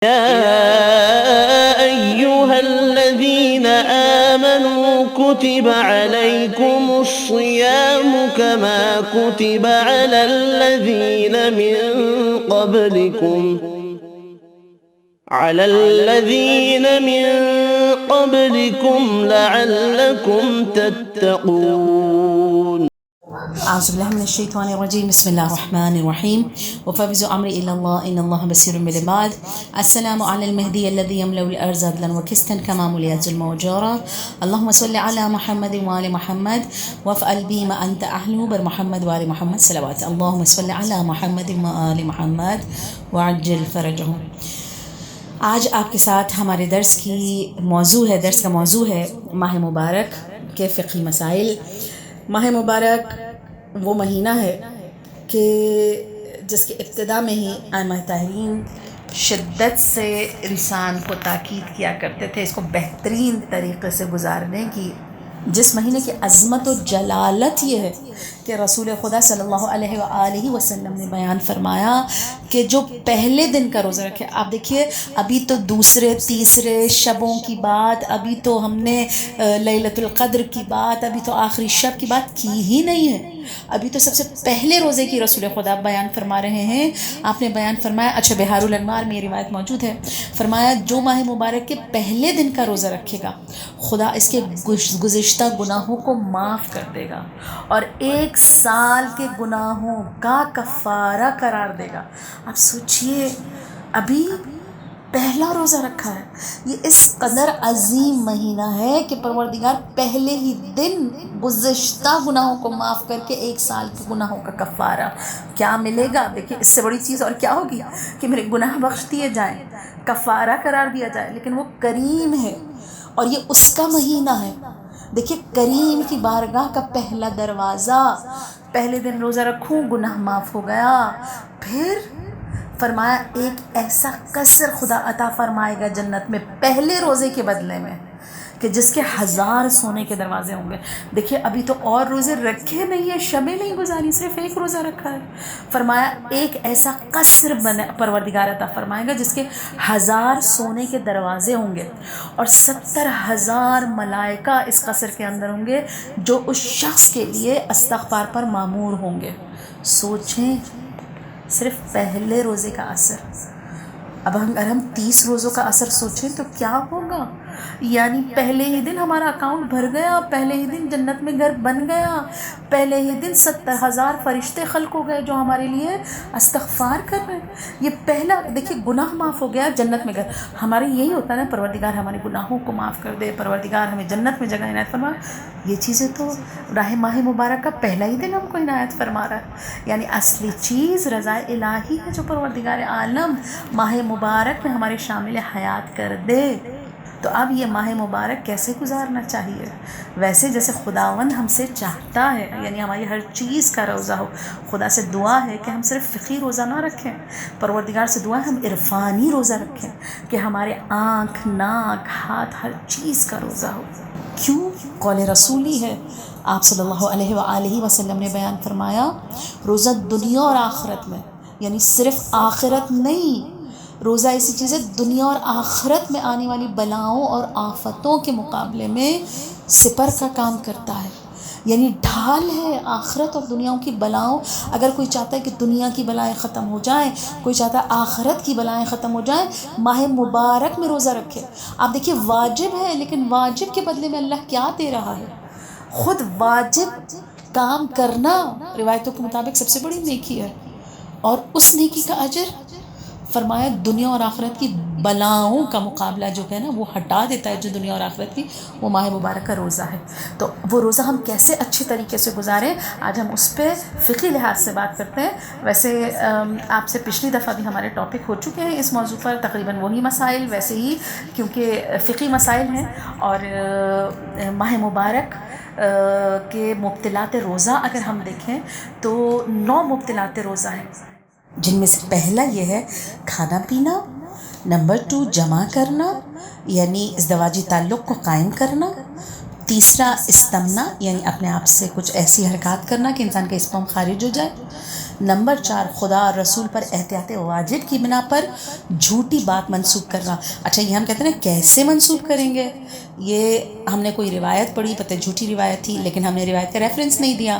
يا أيها الذين آمنوا كتب عليكم الصيام كما كتب على الذين من قبلكم لعلكم تتقون. أعوذ بالله من الشيطان الرجيم. بسم الله الرحمن الرحيم. وفوز أمري إلى الله إن الله بصير بالعباد. السلام على المهدي الذي يملأ الأرض عدلا وقسطا كما ملئت الظلم وجورا. اللهم صل على محمد وآل محمد وافعل به ما أنت أهله بر محمد وآل محمد صلوات. اللهم صل على محمد وآل محمد وعجل فرجهم. آج آپ کے ساتھ ہمارے درس کا موضوع ہے ماہ مبارک کے فقہی مسائل. ماہ مبارک وہ مہینہ ہے کہ جس کی ابتدا میں ہی ائمہ طاہرین شدت سے انسان کو تاکید کیا کرتے تھے اس کو بہترین طریقے سے گزارنے کی. جس مہینے کی عظمت و جلالت یہ ہے کہ رسول خدا صلی اللہ علیہ وآلہ وسلم نے بیان فرمایا کہ جو پہلے دن کا روزہ رکھے. آپ دیکھیے ابھی تو دوسرے تیسرے شبوں کی بات، ابھی تو ہم نے لیلۃ القدر کی بات، ابھی تو آخری شب کی بات کی ہی نہیں ہے. ابھی تو سب سے پہلے روزے کی رسول خدا بیان فرما رہے ہیں. آپ نے بیان فرمایا، اچھا بہار الانوار میں یہ روایت موجود ہے، فرمایا جو ماہ مبارک کے پہلے دن کا روزہ رکھے گا خدا اس کے گزشتہ گناہوں کو معاف کر دے گا اور 1 سال کے گناہوں کا کفارہ قرار دے گا. آپ سوچئے ابھی پہلا روزہ رکھا ہے. یہ اس قدر عظیم مہینہ ہے کہ پروردگار پہلے ہی دن گزشتہ گناہوں کو معاف کر کے 1 سال کے گناہوں کا کفارہ کیا ملے گا. دیکھیں اس سے بڑی چیز اور کیا ہوگی کہ میرے گناہ بخش دیے جائیں، کفارہ قرار دیا جائے. لیکن وہ کریم ہے اور یہ اس کا مہینہ ہے. دیکھیے کریم کی بارگاہ کا پہلا دروازہ، پہلے دن روزہ رکھوں گناہ معاف ہو گیا. پھر فرمایا ایک ایسا قصر خدا عطا فرمائے گا جنت میں پہلے روزے کے بدلے میں کہ جس کے 1000 سونے کے دروازے ہوں گے. دیکھیے ابھی تو اور روزے رکھے نہیں ہیں، شبیں نہیں گزاری، صرف 1 روزہ رکھا ہے. فرمایا ایک ایسا قصر پروردگار عطا فرمائے گا جس کے 1000 سونے کے دروازے ہوں گے اور 70,000 ملائکہ اس قصر کے اندر ہوں گے جو اس شخص کے لیے استغفار پر مامور ہوں گے. سوچیں صرف پہلے روزے کا اثر. اب اگر ہم 30 روزوں کا اثر سوچیں تو کیا ہوگا. یعنی پہلے ہی دن ہمارا اکاؤنٹ بھر گیا، پہلے ہی دن جنت میں گھر بن گیا، پہلے ہی دن 70,000 فرشتے خلق ہو گئے جو ہمارے لیے استغفار کر رہے ہیں. یہ پہلا دیکھیے گناہ معاف ہو گیا، جنت میں گھر. ہمارے یہی ہوتا ہے نا، پروردگار ہمارے گناہوں کو معاف کر دے، پروردگار ہمیں جنت میں جگہ عنایت فرما. یہ چیزیں تو ماہ مبارک کا پہلا ہی دن ہم کو عنایت فرما رہا ہے. یعنی اصلی چیز رضا الہی ہے جو پروردگار عالم ماہ مبارک میں ہمارے شامل حیات کر دے. تو اب یہ ماہ مبارک کیسے گزارنا چاہیے؟ ویسے جیسے خداوند ہم سے چاہتا ہے، یعنی ہماری ہر چیز کا روزہ ہو. خدا سے دعا ہے کہ ہم صرف فقہی روزہ نہ رکھیں، پروردگار سے دعا ہے ہم عرفانی روزہ رکھیں کہ ہمارے آنکھ، ناک، ہاتھ، ہر چیز کا روزہ ہو. کیوں؟ قول رسولی ہے. آپ صلی اللہ علیہ وآلہ وسلم نے بیان فرمایا روزہ دنیا اور آخرت میں، یعنی صرف آخرت نہیں، روزہ ایسی چیز ہے دنیا اور آخرت میں آنے والی بلاؤں اور آفتوں کے مقابلے میں سپر کا کام کرتا ہے. یعنی ڈھال ہے آخرت اور دنیا کی بلاؤں. اگر کوئی چاہتا ہے کہ دنیا کی بلائیں ختم ہو جائیں، کوئی چاہتا ہے آخرت کی بلائیں ختم ہو جائیں، ماہ مبارک میں روزہ رکھے. آپ دیکھیے واجب ہے، لیکن واجب کے بدلے میں اللہ کیا دے رہا ہے؟ خود واجب کام کرنا روایتوں کے مطابق سب سے بڑی نیکی ہے، اور اس نیکی کا اجر فرمایا دنیا اور آخرت کی بلاؤں کا مقابلہ جو ہے نا وہ ہٹا دیتا ہے. جو دنیا اور آخرت کی وہ ماہ مبارک کا روزہ ہے. تو وہ روزہ ہم کیسے اچھے طریقے سے گزاریں، آج ہم اس پہ فقہی لحاظ سے بات کرتے ہیں. ویسے آپ سے پچھلی دفعہ بھی ہمارے ٹاپک ہو چکے ہیں اس موضوع پر، تقریباً وہی مسائل، ویسے ہی کیونکہ فقہی مسائل ہیں. اور ماہ مبارک کے مبطلات روزہ اگر ہم دیکھیں تو 9 مبطلات روزہ ہیں، جن میں سے پہلا یہ ہے کھانا پینا، نمبر 2 جمع کرنا یعنی ازدواجی تعلق کو قائم کرنا، تیسرا استمنا یعنی اپنے آپ سے کچھ ایسی حرکات کرنا کہ انسان کا اسپرم خارج ہو جائے، نمبر 4 خدا اور رسول پر احتیاط واجب کی بنا پر جھوٹی بات منسوب کرنا. اچھا یہ ہم کہتے ہیں نا کیسے منسوب کریں گے؟ یہ ہم نے کوئی روایت پڑھی، پتہ جھوٹی روایت تھی لیکن ہم نے روایت کا ریفرنس نہیں دیا،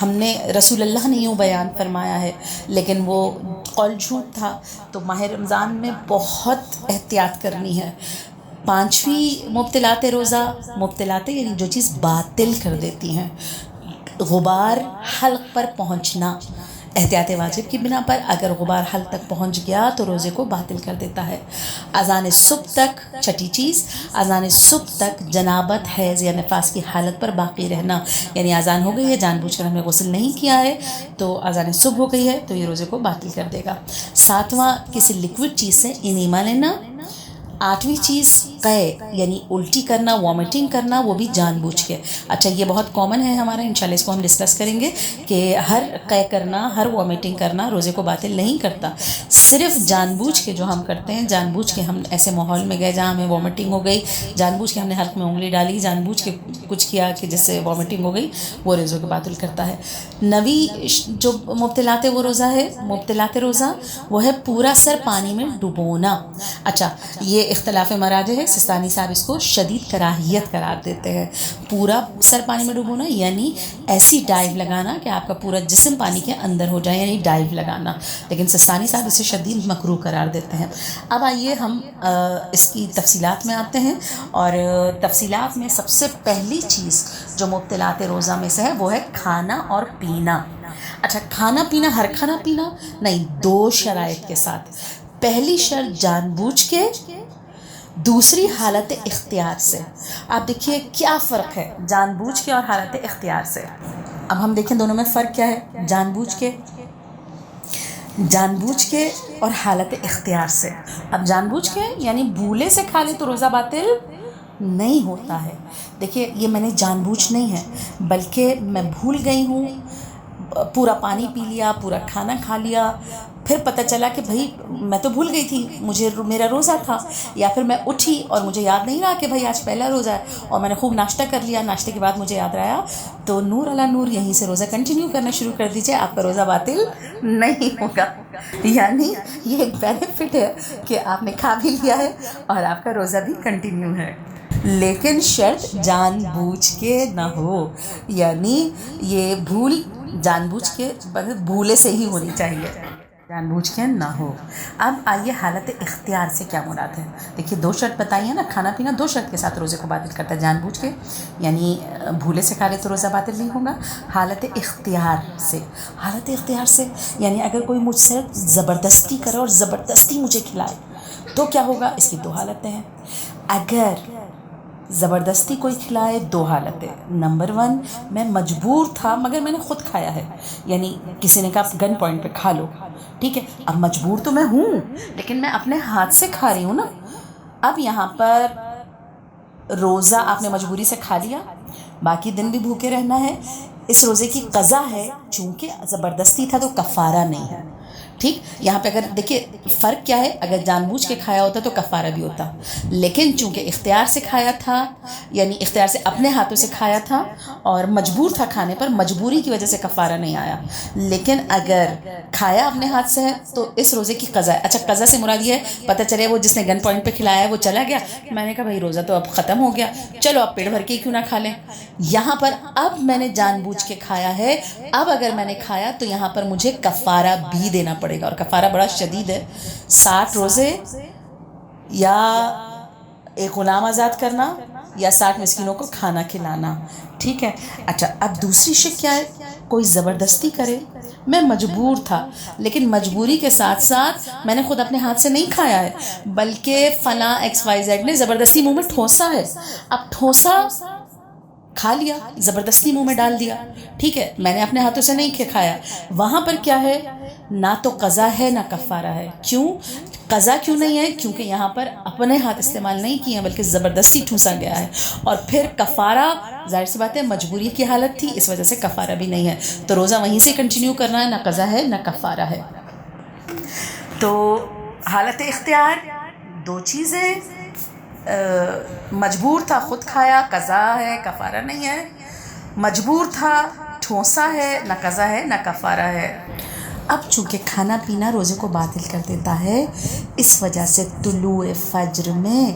ہم نے رسول اللہ نے یوں بیان فرمایا ہے لیکن وہ قول جھوٹ تھا. تو ماہ رمضان میں بہت احتیاط کرنی ہے. 5ویں مبطلات روزہ، مبطلات یعنی جو چیز باطل کر دیتی ہیں. غبار حلق پر پہنچنا، احتیاط واجب کی بنا پر اگر غبار حلق تک پہنچ گیا تو روزے کو باطل کر دیتا ہے. اذان صبح تک، 6ٹھی چیز، اذان صبح تک جنابت، حیض یا نفاس کی حالت پر باقی رہنا. یعنی اذان ہو گئی ہے، جان بوجھ کر ہم نے غسل نہیں کیا ہے تو اذان صبح ہو گئی ہے تو یہ روزے کو باطل کر دے گا. 7واں کسی لیکوڈ چیز سے انیما لینا. 8ویں چیز قے یعنی الٹی کرنا، وامٹنگ کرنا، وہ بھی جان بوجھ کے. اچھا یہ بہت کامن ہے ہمارا، انشاءاللہ اس کو ہم ڈسکس کریں گے کہ ہر قے کرنا، ہر وامٹنگ کرنا روزے کو باطل نہیں کرتا. صرف جان بوجھ کے جو ہم کرتے ہیں، جان بوجھ کے ہم ایسے ماحول میں گئے جہاں ہمیں وامٹنگ ہو گئی، جان بوجھ کے ہم نے حلق میں انگلی ڈالی، جان بوجھ کے کچھ کیا کہ جس سے وامٹنگ ہو گئی، وہ روزے کو باطل کرتا ہے. 9ویں جو مبطلات وہ روزہ ہے، مبطلات روزہ وہ ہے پورا سر پانی میں ڈبونا. اچھا یہ اختلاف مراجع ہے، سستانی صاحب اس کو شدید کراہیت قرار دیتے ہیں. پورا سر پانی میں ڈبونا یعنی ایسی ڈائیو لگانا کہ آپ کا پورا جسم پانی کے اندر ہو جائے، یعنی ڈائیو لگانا، لیکن سستانی صاحب اسے شدید مکروہ قرار دیتے ہیں. اب آئیے ہم اس کی تفصیلات میں آتے ہیں، اور تفصیلات میں سب سے پہلی چیز جو مبطلات روزہ میں سے ہے وہ ہے کھانا اور پینا. اچھا کھانا پینا، ہر کھانا پینا نہیں، 2 شرائط کے ساتھ. پہلی شرط جان بوجھ کے، دوسری حالت اختیار سے. آپ دیکھیے کیا فرق ہے جان بوجھ کے اور حالت اختیار سے. اب ہم دیکھیں دونوں میں فرق کیا ہے. جان بوجھ کے اور حالت اختیار سے. اب جان بوجھ کے یعنی بھولے سے کھا لے تو روزہ باطل نہیں ہوتا ہے. دیکھیے یہ میں نے جان بوجھ نہیں ہے بلکہ میں بھول گئی ہوں، پورا پانی پی لیا، پورا کھانا کھا لیا، پھر پتہ چلا کہ بھائی میں تو بھول گئی تھی، مجھے میرا روزہ تھا، یا پھر میں اٹھی اور مجھے یاد نہیں رہا کہ بھائی آج پہلا روزہ ہے، اور میں نے خوب ناشتہ کر لیا، ناشتے کے بعد مجھے یاد رہا، تو نور علی نور یہیں سے روزہ کنٹینیو کرنا شروع کر دیجئے، آپ کا روزہ باطل نہیں ہوگا. یعنی یہ ایک بینیفٹ ہے کہ آپ نے کھا بھی لیا ہے اور آپ کا روزہ بھی کنٹینیو ہے. لیکن شرط جان بوجھ کے نہ ہو، یعنی یہ بھول جان بوجھ کے بھولے سے ہی ہونی چاہیے، جان بوجھ کے نہ ہو. اب آئیے حالت اختیار سے کیا مراد ہے. دیکھیے 2 شرط بتائیے نا، کھانا پینا 2 شرط کے ساتھ روزے کو باطل کرتا ہے. جان بوجھ کے یعنی بھولے سے کھا لے تو روزہ باطل نہیں ہوگا. حالت اختیار سے یعنی اگر کوئی مجھ سے زبردستی کرے اور زبردستی مجھے کھلائے تو کیا ہوگا. اس کی 2 حالتیں ہیں. اگر زبردستی کوئی کھلائے 2 حالتیں. نمبر 1 میں مجبور تھا مگر میں نے خود کھایا ہے، یعنی کسی نے کہا گن پوائنٹ پہ کھا لو، ٹھیک ہے، اب مجبور تو میں ہوں لیکن میں اپنے ہاتھ سے کھا رہی ہوں نا. اب یہاں پر روزہ آپ نے مجبوری سے کھا لیا، باقی دن بھی بھوکے رہنا ہے. اس روزے کی قضا ہے، چونکہ زبردستی تھا تو کفارہ نہیں ہے. ٹھیک، یہاں پہ اگر دیکھیے فرق کیا ہے، اگر جان بوجھ کے کھایا ہوتا تو کفارہ بھی ہوتا، لیکن چونکہ اختیار سے کھایا تھا، یعنی اختیار سے اپنے ہاتھوں سے کھایا تھا اور مجبور تھا کھانے پر، مجبوری کی وجہ سے کفارہ نہیں آیا. لیکن اگر کھایا اپنے ہاتھ سے ہے تو اس روزے کی قضا ہے. اچھا قضا سے مراد یہ ہے، پتہ چلے وہ جس نے گن پوائنٹ پہ کھلایا ہے وہ چلا گیا، میں نے کہا بھائی روزہ تو اب ختم ہو گیا، چلو اب پیٹ بھر کے کیوں نہ کھا لیں. یہاں پر اب میں نے جان بوجھ کے کھایا ہے، اب اگر میں نے کھایا تو یہاں پر مجھے کفارہ بھی دینا پڑے گا، اور کفارہ بڑا شدید ہے. 60 روزے یا ایک غلام آزاد کرنا یا 60 مسکینوں کو کھانا کھلانا. ٹھیک ہے. اچھا اب دوسری شک کیا ہے، کوئی زبردستی کرے. میں مجبور تھا لیکن مجبوری کے ساتھ ساتھ میں نے خود اپنے ہاتھ سے نہیں کھایا ہے بلکہ فلاں XYZ نے زبردستی منہ میں ٹھوسا ہے. اب ٹھوسا کھا لیا، زبردستی منہ میں ڈال دیا، ٹھیک ہے، میں نے اپنے ہاتھوں سے نہیں کھایا. وہاں پر کیا ہے، نہ تو قضا ہے نہ کفارہ ہے. کیوں قضا کیوں نہیں ہے؟ کیونکہ یہاں پر اپنے ہاتھ استعمال نہیں کیے ہیں بلکہ زبردستی ٹھوسا گیا ہے. اور پھر کفارہ ظاہر سی بات ہے مجبوری کی حالت تھی، اس وجہ سے کفارہ بھی نہیں ہے، تو روزہ وہیں سے کنٹینیو کرنا ہے، نہ قضا ہے نہ کفارہ ہے. تو حالت اختیار 2 چیزیں، مجبور تھا خود کھایا، قضا ہے کفارہ نہیں ہے. مجبور تھا ٹھوسا ہے، نہ قضا ہے نہ کفارہ ہے. اب چونکہ کھانا پینا روزے کو باطل کر دیتا ہے، اس وجہ سے طلوع فجر میں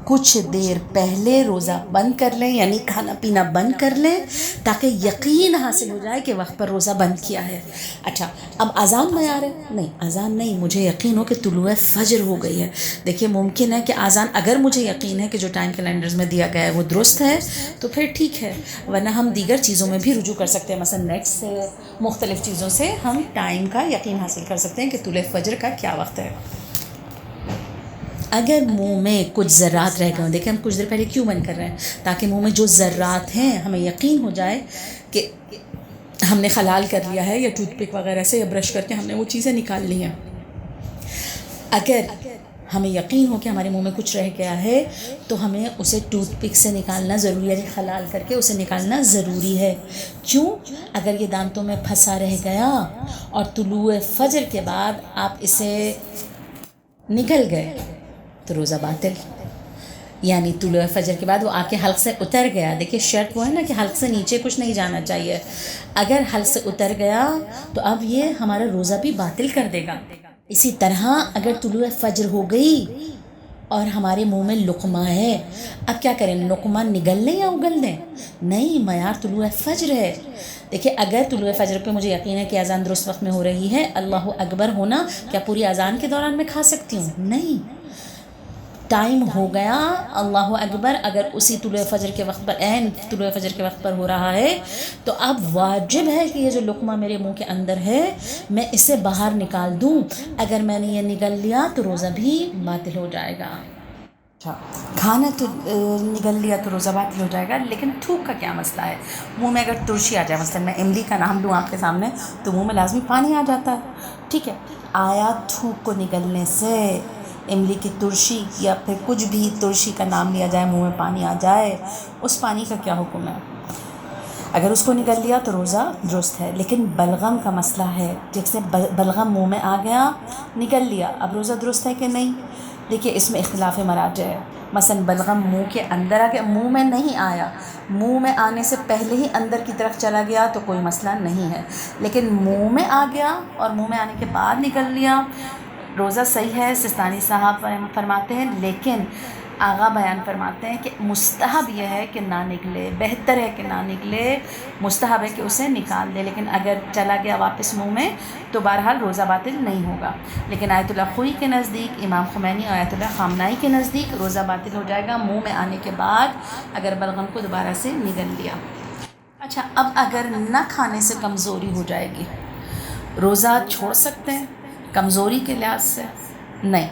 کچھ دیر پہلے روزہ بند کر لیں، یعنی کھانا پینا بند کر لیں، تاکہ یقین حاصل ہو جائے کہ وقت پر روزہ بند کیا ہے۔ اچھا، اب اذان معیار ہے؟ نہیں، اذان نہیں، مجھے یقین ہو کہ طلوع فجر ہو گئی ہے۔ دیکھیے ممکن ہے کہ اذان، اگر مجھے یقین ہے کہ جو ٹائم کیلنڈرز میں دیا گیا ہے وہ درست ہے تو پھر ٹھیک ہے، ورنہ ہم دیگر چیزوں میں بھی رجوع کر سکتے ہیں، مثلا نیٹ سے، مختلف چیزوں سے ہم ٹائم کا یقین حاصل کر سکتے ہیں کہ طلوع فجر کا کیا وقت ہے۔ اگر منہ میں کچھ ذرات رہ گئے ہوں، دیکھیں ہم کچھ دیر پہلے کیوں بند کر رہے ہیں؟ تاکہ منہ میں جو ذرات ہیں ہمیں یقین ہو جائے کہ ہم نے خلال کر لیا ہے، یا ٹوتھ پک وغیرہ سے یا برش کر کے ہم نے وہ چیزیں نکال لی ہیں۔ اگر ہمیں یقین ہو کہ ہمارے منہ میں کچھ رہ گیا ہے تو ہمیں اسے ٹوتھ پک سے نکالنا ضروری ہے، خلال کر کے اسے نکالنا ضروری ہے۔ کیوں؟ اگر یہ دانتوں میں پھنسا رہ گیا اور طلوع فجر کے بعد آپ اسے نکل گئے تو روزہ باطل، یعنی طلوع فجر کے بعد وہ آپ کے حلق سے اتر گیا۔ دیکھیے شرط وہ ہے نا کہ حلق سے نیچے کچھ نہیں جانا چاہیے، اگر حلق سے اتر گیا تو اب یہ ہمارا روزہ بھی باطل کر دے گا۔ اسی طرح اگر طلوع فجر ہو گئی اور ہمارے منہ میں لقمہ ہے، اب کیا کریں؟ لقمہ نگل لیں یا اگل دیں؟ نہیں، معیار طلوع فجر ہے۔ دیکھیں اگر طلوع فجر پہ مجھے یقین ہے کہ اذان درست وقت میں ہو رہی ہے، اللہ اکبر ہونا، کیا پوری اذان کے دوران میں کھا سکتی ہوں؟ نہیں، ٹائم ہو گیا، اللہ اکبر اگر اسی طلوع فجر کے وقت پر، عین طلوع فجر کے وقت پر ہو رہا ہے تو اب واجب ہے کہ یہ جو لقمہ میرے منہ کے اندر ہے میں اسے باہر نکال دوں۔ اگر میں نے یہ نگل لیا تو روزہ بھی باطل ہو جائے گا۔ کھانا تو نگل لیا تو روزہ باطل ہو جائے گا، لیکن تھوک کا کیا مسئلہ ہے؟ منہ میں اگر ترشی آ جائے، مثلا میں املی کا نام لوں آپ کے سامنے تو منہ میں لازمی پانی آ جاتا ہے، ٹھیک ہے؟ آیا تھوک کو نگلنے سے املی کی ترشی یا پھر کچھ بھی ترشی کا نام لیا جائے، منہ میں پانی آ جائے، اس پانی کا کیا حکم ہے؟ اگر اس کو نگل لیا تو روزہ درست ہے، لیکن بلغم کا مسئلہ ہے، جیسے بلغم منہ میں آ گیا، نگل لیا، اب روزہ درست ہے کہ نہیں؟ دیکھیے اس میں اختلاف مراجع ہے۔ مثلا بلغم منہ کے اندر آ گیا، منہ میں نہیں آیا، منہ میں آنے سے پہلے ہی اندر کی طرف چلا گیا تو کوئی مسئلہ نہیں ہے، لیکن منہ میں آ گیا اور منہ میں آنے کے بعد نکل لیا، روزہ صحیح ہے۔ سستانی صاحب فرماتے ہیں، لیکن آغا بیان فرماتے ہیں کہ مستحب یہ ہے کہ نہ نکلے، بہتر ہے کہ نہ نکلے، مستحب ہے کہ اسے نکال دے، لیکن اگر چلا گیا واپس منہ میں تو بہرحال روزہ باطل نہیں ہوگا۔ لیکن آیت اللہ خوئی کے نزدیک، امام خمینی اور آیت اللہ خامنائی کے نزدیک روزہ باطل ہو جائے گا منہ میں آنے کے بعد اگر بلغم کو دوبارہ سے نگل لیا۔ اچھا، اب اگر نہ کھانے سے کمزوری ہو جائے گی، روزہ چھوڑ سکتے ہیں کمزوری کے لحاظ سے؟ نہیں،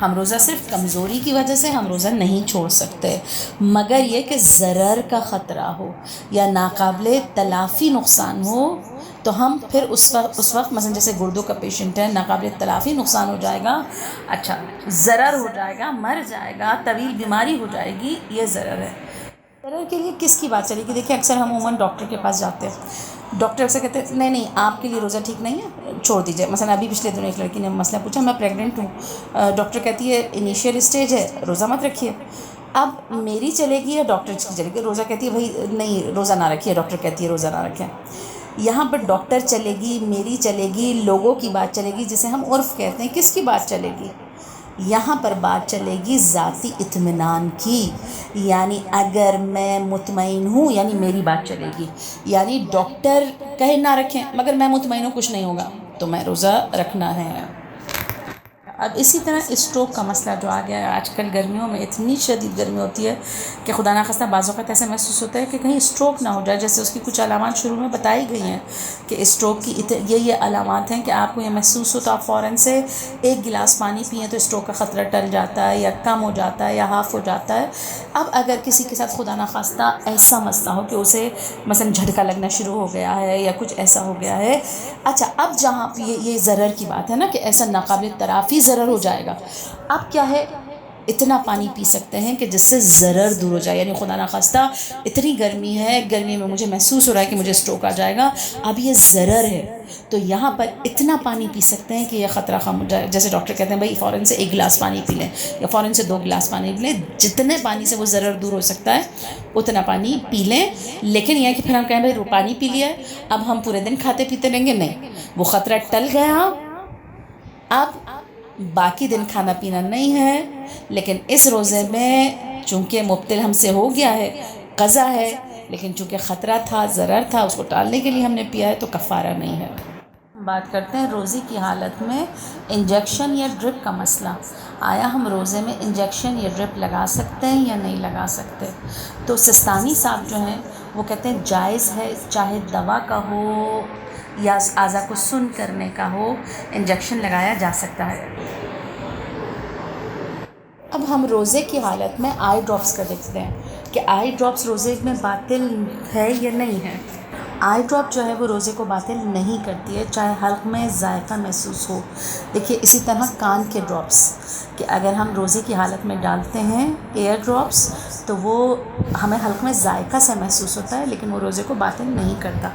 ہم روزہ صرف کمزوری کی وجہ سے ہم روزہ نہیں چھوڑ سکتے، مگر یہ کہ ضرر کا خطرہ ہو یا ناقابل تلافی نقصان ہو تو ہم پھر اس وقت مثلا جیسے گردوں کا پیشنٹ ہے، ناقابل تلافی نقصان ہو جائے گا، اچھا ضرر ہو جائے گا، مر جائے گا، طویل بیماری ہو جائے گی، یہ ضرر ہے۔ ضرر کے لیے کس کی بات چلے گی؟ دیکھیں اکثر ہم عموماً ڈاکٹر کے پاس جاتے ہیں، ڈاکٹر اکثر کہتے ہیں نہیں آپ کے لیے روزہ ٹھیک نہیں ہے، چھوڑ دیجئے۔ مثلا ابھی پچھلے دنوں ایک لڑکی نے مسئلہ پوچھا، میں پریگننٹ ہوں، ڈاکٹر کہتی ہے انیشیل اسٹیج ہے، روزہ مت رکھیے۔ اب میری چلے گی یا ڈاکٹر کی چلے گی؟ روزہ کہتی ہے بھائی نہیں روزہ نہ رکھیے، ڈاکٹر کہتی ہے روزہ نہ رکھیں۔ یہاں پر ڈاکٹر چلے گی، میری چلے گی، لوگوں کی بات چلے گی، جسے ہم عرف کہتے ہیں، کس کی بات چلے گی؟ یہاں پر بات چلے گی ذاتی اطمینان کی، یعنی اگر میں مطمئن ہوں یعنی میری بات چلے گی، یعنی ڈاکٹر کہے نہ رکھیں مگر میں مطمئن ہوں کچھ نہیں ہوگا تو میں روزہ رکھنا ہے۔ اب اسی طرح اسٹروک کا مسئلہ جو آ گیا ہے، آج کل گرمیوں میں اتنی شدید گرمی ہوتی ہے کہ خدا نخواستہ بعض اوقات ایسا محسوس ہوتا ہے کہ کہیں اسٹروک نہ ہو جائے، جیسے اس کی کچھ علامات شروع میں بتائی گئی ہیں کہ اسٹروک کی یہ علامات ہیں کہ آپ کو یہ محسوس ہو تو آپ فوراً سے ایک گلاس پانی پئیں تو اسٹروک کا خطرہ ٹل جاتا ہے یا کم ہو جاتا ہے یا ہاف ہو جاتا ہے۔ اب اگر کسی کے ساتھ خدا نخواستہ ایسا مسئلہ ہو کہ اسے مثلا جھٹکا لگنا شروع ہو گیا ہے یا کچھ ایسا ہو گیا ہے، اچھا اب جہاں یہ ضرر کی بات ہے نا کہ ایسا ناقابل تلافی ضرر ہو جائے گا، اب کیا ہے اتنا پانی پی سکتے ہیں کہ جس سے ضرر دور ہو جائے، یعنی خدا نخواستہ اتنی گرمی ہے، گرمی میں مجھے محسوس ہو رہا ہے کہ مجھے اسٹروک آ جائے گا، اب یہ ضرر ہے تو یہاں پر اتنا پانی پی سکتے ہیں کہ یہ خطرہ کم ہو جائے۔ جیسے ڈاکٹر کہتے ہیں بھائی فوراً سے 1 گلاس پانی پی لیں یا فوراً سے 2 گلاس پانی پی لیں، جتنے پانی سے وہ ضرر دور ہو سکتا ہے اتنا پانی پی لیں۔ لیکن یہ ہے کہ پھر ہم کہیں بھائی پانی پی لیا ہے اب ہم پورے دن کھاتے پیتے رہیں گے، نہیں، وہ خطرہ ٹل گیا، اب باقی دن کھانا پینا نہیں ہے، لیکن اس روزے میں چونکہ مبتل ہم سے ہو گیا ہے، قضا ہے، لیکن چونکہ خطرہ تھا، ضرر تھا، اس کو ٹالنے کے لیے ہم نے پیا ہے، تو کفارہ نہیں ہے۔ بات کرتے ہیں روزے کی حالت میں انجیکشن یا ڈرپ کا مسئلہ۔ آیا ہم روزے میں انجیکشن یا ڈرپ لگا سکتے ہیں یا نہیں لگا سکتے؟ تو سستانی صاحب جو ہیں وہ کہتے ہیں جائز ہے، چاہے دوا کا ہو یا اعضاء کو سن کرنے کا ہو، انجیکشن لگایا جا سکتا ہے۔ اب ہم روزے کی حالت میں آئی ڈراپس کا دیکھتے ہیں کہ آئی ڈراپس روزے میں باطل ہے یا نہیں ہے۔ آئی ڈراپ جو ہے وہ روزے کو باطل نہیں کرتی ہے، چاہے حلق میں ذائقہ محسوس ہو۔ دیکھیے اسی طرح کان کے ڈراپس کہ اگر ہم روزے کی حالت میں ڈالتے ہیں ایئر ڈراپس تو وہ ہمیں حلق میں ذائقہ سے محسوس ہوتا ہے، لیکن وہ روزے کو باطل نہیں کرتا۔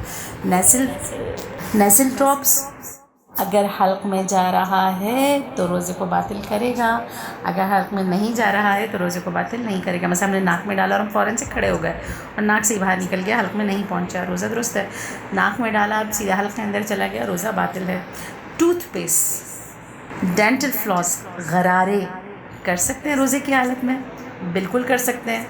نیزل ڈراپس اگر حلق میں جا رہا ہے تو روزے کو باطل کرے گا، اگر حلق میں نہیں جا رہا ہے تو روزے کو باطل نہیں کرے گا۔ مثلا ہم نے ناک میں ڈالا اور ہم فوراً سے کھڑے ہو گئے اور ناک سے ہی باہر نکل گیا، حلق میں نہیں پہنچا، روزہ درست ہے۔ ناک میں ڈالا اب سیدھا حلق کے اندر چلا گیا، روزہ باطل ہے۔ ٹوتھ پیسٹ، ڈینٹل فلاس، غرارے کر سکتے ہیں روزے کی حالت میں، بالکل کر سکتے ہیں،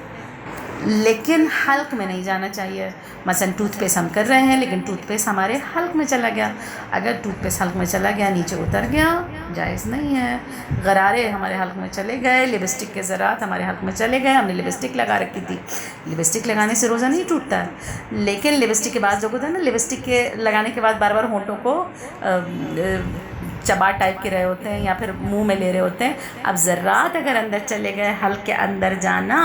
لیکن حلق میں نہیں جانا چاہیے۔ مثلا ٹوتھ پیسٹ ہم کر رہے ہیں لیکن ٹوتھ پیسٹ ہمارے حلق میں چلا گیا، اگر ٹوتھ پیسٹ حلق میں چلا گیا، نیچے اتر گیا، جائز نہیں ہے۔ غرارے ہمارے حلق میں چلے گئے، لپسٹک کے ذرات ہمارے حلق میں چلے گئے، ہم نے لپسٹک لگا رکھی تھی، لپسٹک لگانے سے روزہ نہیں ٹوٹتا ہے، لیکن لپسٹک کے بعد لوگ ہوتا ہے نا، لپسٹک کے لگانے کے بعد بار بار ہونٹوں کو چبا ٹائپ کے رہے ہوتے ہیں یا پھر منہ میں لے رہے ہوتے ہیں، اب ذرات اگر اندر چلے گئے، حلق کے اندر جانا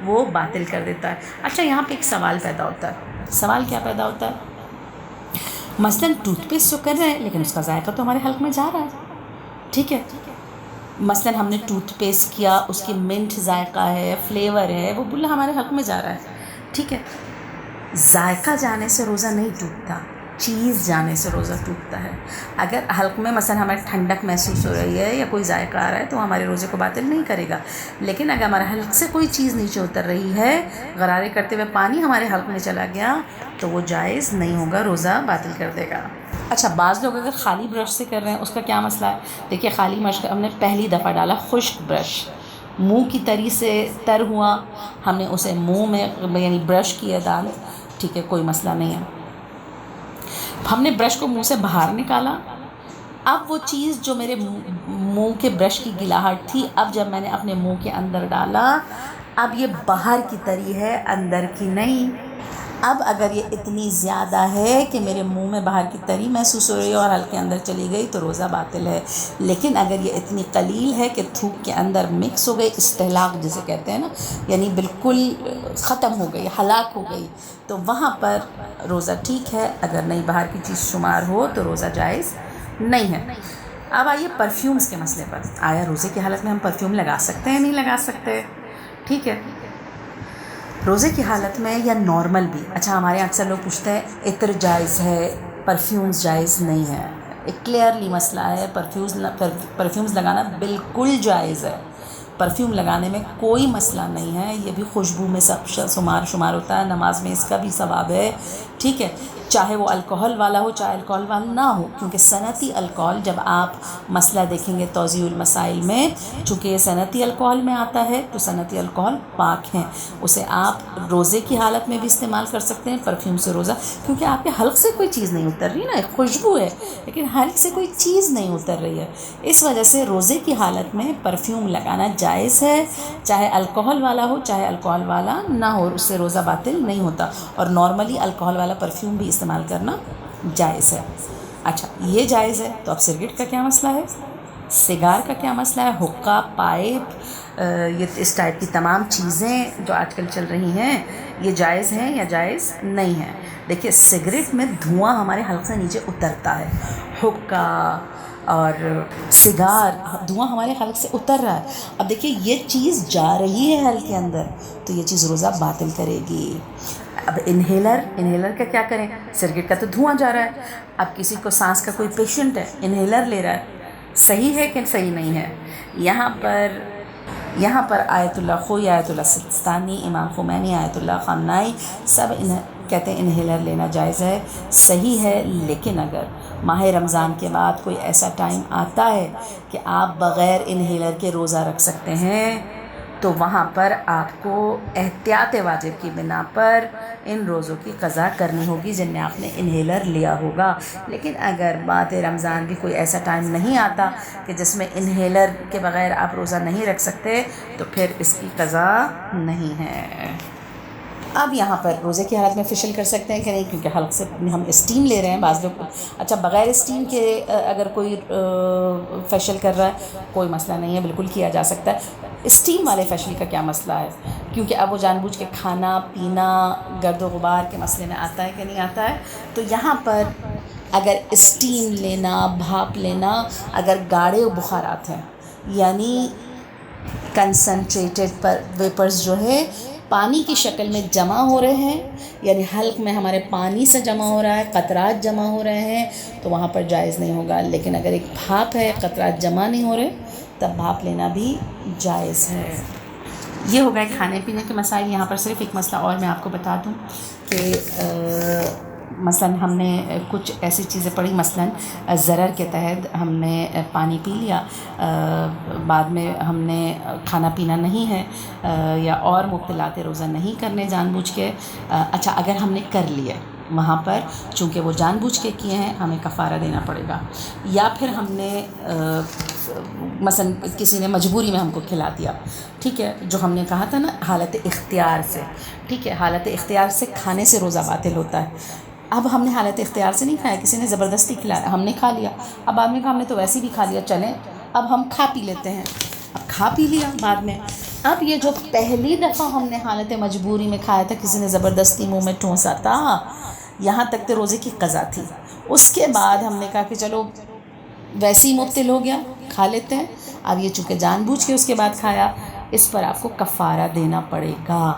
وہ باطل کر دیتا ہے۔ اچھا یہاں پہ ایک سوال پیدا ہوتا ہے، سوال کیا پیدا ہوتا ہے؟ مثلاً ٹوتھ پیسٹ تو کر رہے ہیں لیکن اس کا ذائقہ تو ہمارے حلق میں جا رہا ہے، ٹھیک ہے، مثلاً ہم نے ٹوتھ پیسٹ کیا، اس کی منٹ ذائقہ ہے، فلیور ہے، وہ بلا ہمارے حلق میں جا رہا ہے، ٹھیک ہے، ذائقہ جانے سے روزہ نہیں ٹوٹتا، چیز جانے سے روزہ ٹوٹتا ہے۔ اگر حلق میں مثلا ہمیں ٹھنڈک محسوس ہو رہی ہے یا کوئی ذائقہ آ رہا ہے تو ہمارے روزے کو باطل نہیں کرے گا، لیکن اگر ہمارے حلق سے کوئی چیز نیچے اتر رہی ہے، غرارے کرتے ہوئے پانی ہمارے حلق میں چلا گیا تو وہ جائز نہیں ہوگا، روزہ باطل کر دے گا۔ اچھا بعض لوگ اگر خالی برش سے کر رہے ہیں اس کا کیا مسئلہ ہے؟ دیکھیے خالی مشق ہم نے پہلی دفعہ ڈالا، خشک برش منہ کی تری سے تر ہوا، ہم نے اسے منہ میں یعنی برش کیا دانت، ٹھیک ہے، کوئی مسئلہ نہیں ہے۔ ہم نے برش کو منہ سے باہر نکالا، اب وہ چیز جو میرے منہ کے برش کی گلاہٹ تھی، اب جب میں نے اپنے منہ کے اندر ڈالا، اب یہ باہر کی تری ہے، اندر کی نہیں۔ اب اگر یہ اتنی زیادہ ہے کہ میرے منہ میں باہر کی تری محسوس ہو رہی ہے اور حلق کے اندر چلی گئی تو روزہ باطل ہے، لیکن اگر یہ اتنی قلیل ہے کہ تھوک کے اندر مکس ہو گئی، استحلاق جسے کہتے ہیں نا، یعنی بالکل ختم ہو گئی، ہلاک ہو گئی، تو وہاں پر روزہ ٹھیک ہے، اگر نہیں باہر کی چیز شمار ہو تو روزہ جائز نہیں ہے۔ اب آئیے پرفیومز کے مسئلے پر، آیا روزے کی حالت میں ہم پرفیوم لگا سکتے ہیں نہیں لگا سکتے؟ ٹھیک ہے، روزے کی حالت میں یا نارمل بھی، اچھا ہمارے یہاں اکثر لوگ پوچھتے ہیں عطر جائز ہے، پرفیومز جائز نہیں ہے، ایک کلیئرلی مسئلہ ہے، پرفیومز لگانا بالکل جائز ہے، پرفیوم لگانے میں کوئی مسئلہ نہیں ہے، یہ بھی خوشبو میں سب شمار ہوتا ہے، نماز میں اس کا بھی ثواب ہے، ٹھیک ہے، چاہے وہ الکحل والا ہو چاہے الکحل والا نہ ہو، کیونکہ صنعتی الکحل جب آپ مسئلہ دیکھیں گے توضیح المسائل میں، چونکہ یہ صنعتی الکحل میں آتا ہے تو صنعتی الکحل پاک ہیں، اسے آپ روزے کی حالت میں بھی استعمال کر سکتے ہیں، پرفیوم سے روزہ، کیونکہ آپ کے حلق سے کوئی چیز نہیں اتر رہی نا، ایک خوشبو ہے لیکن حلق سے کوئی چیز نہیں اتر رہی ہے، اس وجہ سے روزے کی حالت میں پرفیوم لگانا جائز ہے، چاہے الکحل والا ہو چاہے الکحل والا نہ ہو، اس سے روزہ باطل نہیں ہوتا، اور نارملی الکحل والا پرفیوم بھی استعمال کرنا جائز ہے۔ اچھا یہ جائز ہے تو اب سگریٹ کا کیا مسئلہ ہے، سگار کا کیا مسئلہ ہے، حقہ، پائپ، یہ اس ٹائپ کی تمام چیزیں جو آج کل چل رہی ہیں یہ جائز ہیں یا جائز نہیں ہیں؟ دیکھیے سگریٹ میں دھواں ہمارے حلق سے نیچے اترتا ہے، حقہ اور سگار دھواں ہمارے حلق سے اتر رہا ہے، اب دیکھیے یہ چیز جا رہی ہے حلق کے اندر تو یہ چیز روزہ باطل کرے گی۔ اب انہیلر کا کیا کریں، سگریٹ کا تو دھواں جا رہا ہے، اب کسی کو سانس کا کوئی پیشنٹ ہے انہیلر لے رہا ہے، صحیح ہے کہ صحیح نہیں ہے؟ یہاں پر آیت اللہ خوئی، آیت اللہ سستانی، امام خمینی، آیت اللہ خامنائی سب کہتے ہیں انہیلر لینا جائز ہے، صحیح ہے، لیکن اگر ماہ رمضان کے بعد کوئی ایسا ٹائم آتا ہے کہ آپ بغیر انہیلر کے روزہ رکھ سکتے ہیں تو وہاں پر آپ کو احتیاط واجب کی بنا پر ان روزوں کی قضا کرنی ہوگی جن میں آپ نے انہیلر لیا ہوگا۔ لیکن اگر بعد رمضان بھی کوئی ایسا ٹائم نہیں آتا کہ جس میں انہیلر کے بغیر آپ روزہ نہیں رکھ سکتے تو پھر اس کی قضا نہیں ہے۔ اب یہاں پر روزے کی حالت میں فیشل کر سکتے ہیں کہ نہیں، کیونکہ حلق سے ہم اسٹیم لے رہے ہیں۔ بعض لوگ اچھا بغیر اسٹیم کے اگر کوئی فیشل کر رہا ہے کوئی مسئلہ نہیں ہے، بالکل کیا جا سکتا ہے۔ اسٹیم والے فیشل کا کیا مسئلہ ہے، کیونکہ اب وہ جان بوجھ کے کھانا پینا گرد و غبار کے مسئلے میں آتا ہے کہ نہیں آتا ہے۔ تو یہاں پر اگر اسٹیم لینا، بھاپ لینا، اگر گاڑے بخارات ہیں یعنی کنسنٹریٹڈ ویپرز جو ہے پانی کی شکل میں جمع ہو رہے ہیں، یعنی حلق میں ہمارے پانی سے جمع ہو رہا ہے، قطرات جمع ہو رہے ہیں، تو وہاں پر جائز نہیں ہوگا۔ لیکن اگر ایک بھاپ ہے، قطرات جمع نہیں ہو رہے، تب بھاپ لینا بھی جائز ہے۔ یہ ہو گئے کھانے پینے کے مسائل۔ یہاں پر صرف ایک مسئلہ اور میں آپ کو بتا دوں کہ مثلاً ہم نے کچھ ایسی چیزیں پڑھی، مثلاً ضرر کے تحت ہم نے پانی پی لیا، بعد میں ہم نے کھانا پینا نہیں ہے، یا اور مبتلات روزہ نہیں کرنے جان بوجھ کے، اچھا اگر ہم نے کر لیا وہاں پر چونکہ وہ جان بوجھ کے کیے ہیں ہمیں کفارہ دینا پڑے گا، یا پھر ہم نے مثلا کسی نے مجبوری میں ہم کو کھلا دیا، ٹھیک ہے، جو ہم نے کہا تھا نا حالت اختیار سے، ٹھیک ہے، حالت اختیار سے کھانے سے روزہ باطل ہوتا ہے۔ اب ہم نے حالت اختیار سے نہیں کھایا، کسی نے زبردستی کھلایا، ہم نے کھا لیا، اب آدمی کہا ہم نے تو ویسے بھی کھا لیا، چلیں اب ہم کھا پی لیتے ہیں، اب کھا پی لیا بعد میں۔ اب یہ جو پہلی دفعہ ہم نے حالت مجبوری میں کھایا تھا، کسی نے زبردستی منہ میں ٹھونسا تھا، یہاں تک تو روزے کی قضا تھی۔ اس کے بعد ہم نے کہا کہ چلو ویسے ہی مبتل ہو گیا، کھا لیتے ہیں، اب یہ چونکہ جان بوجھ کے اس کے بعد کھایا، اس پر آپ کو کفارہ دینا پڑے گا۔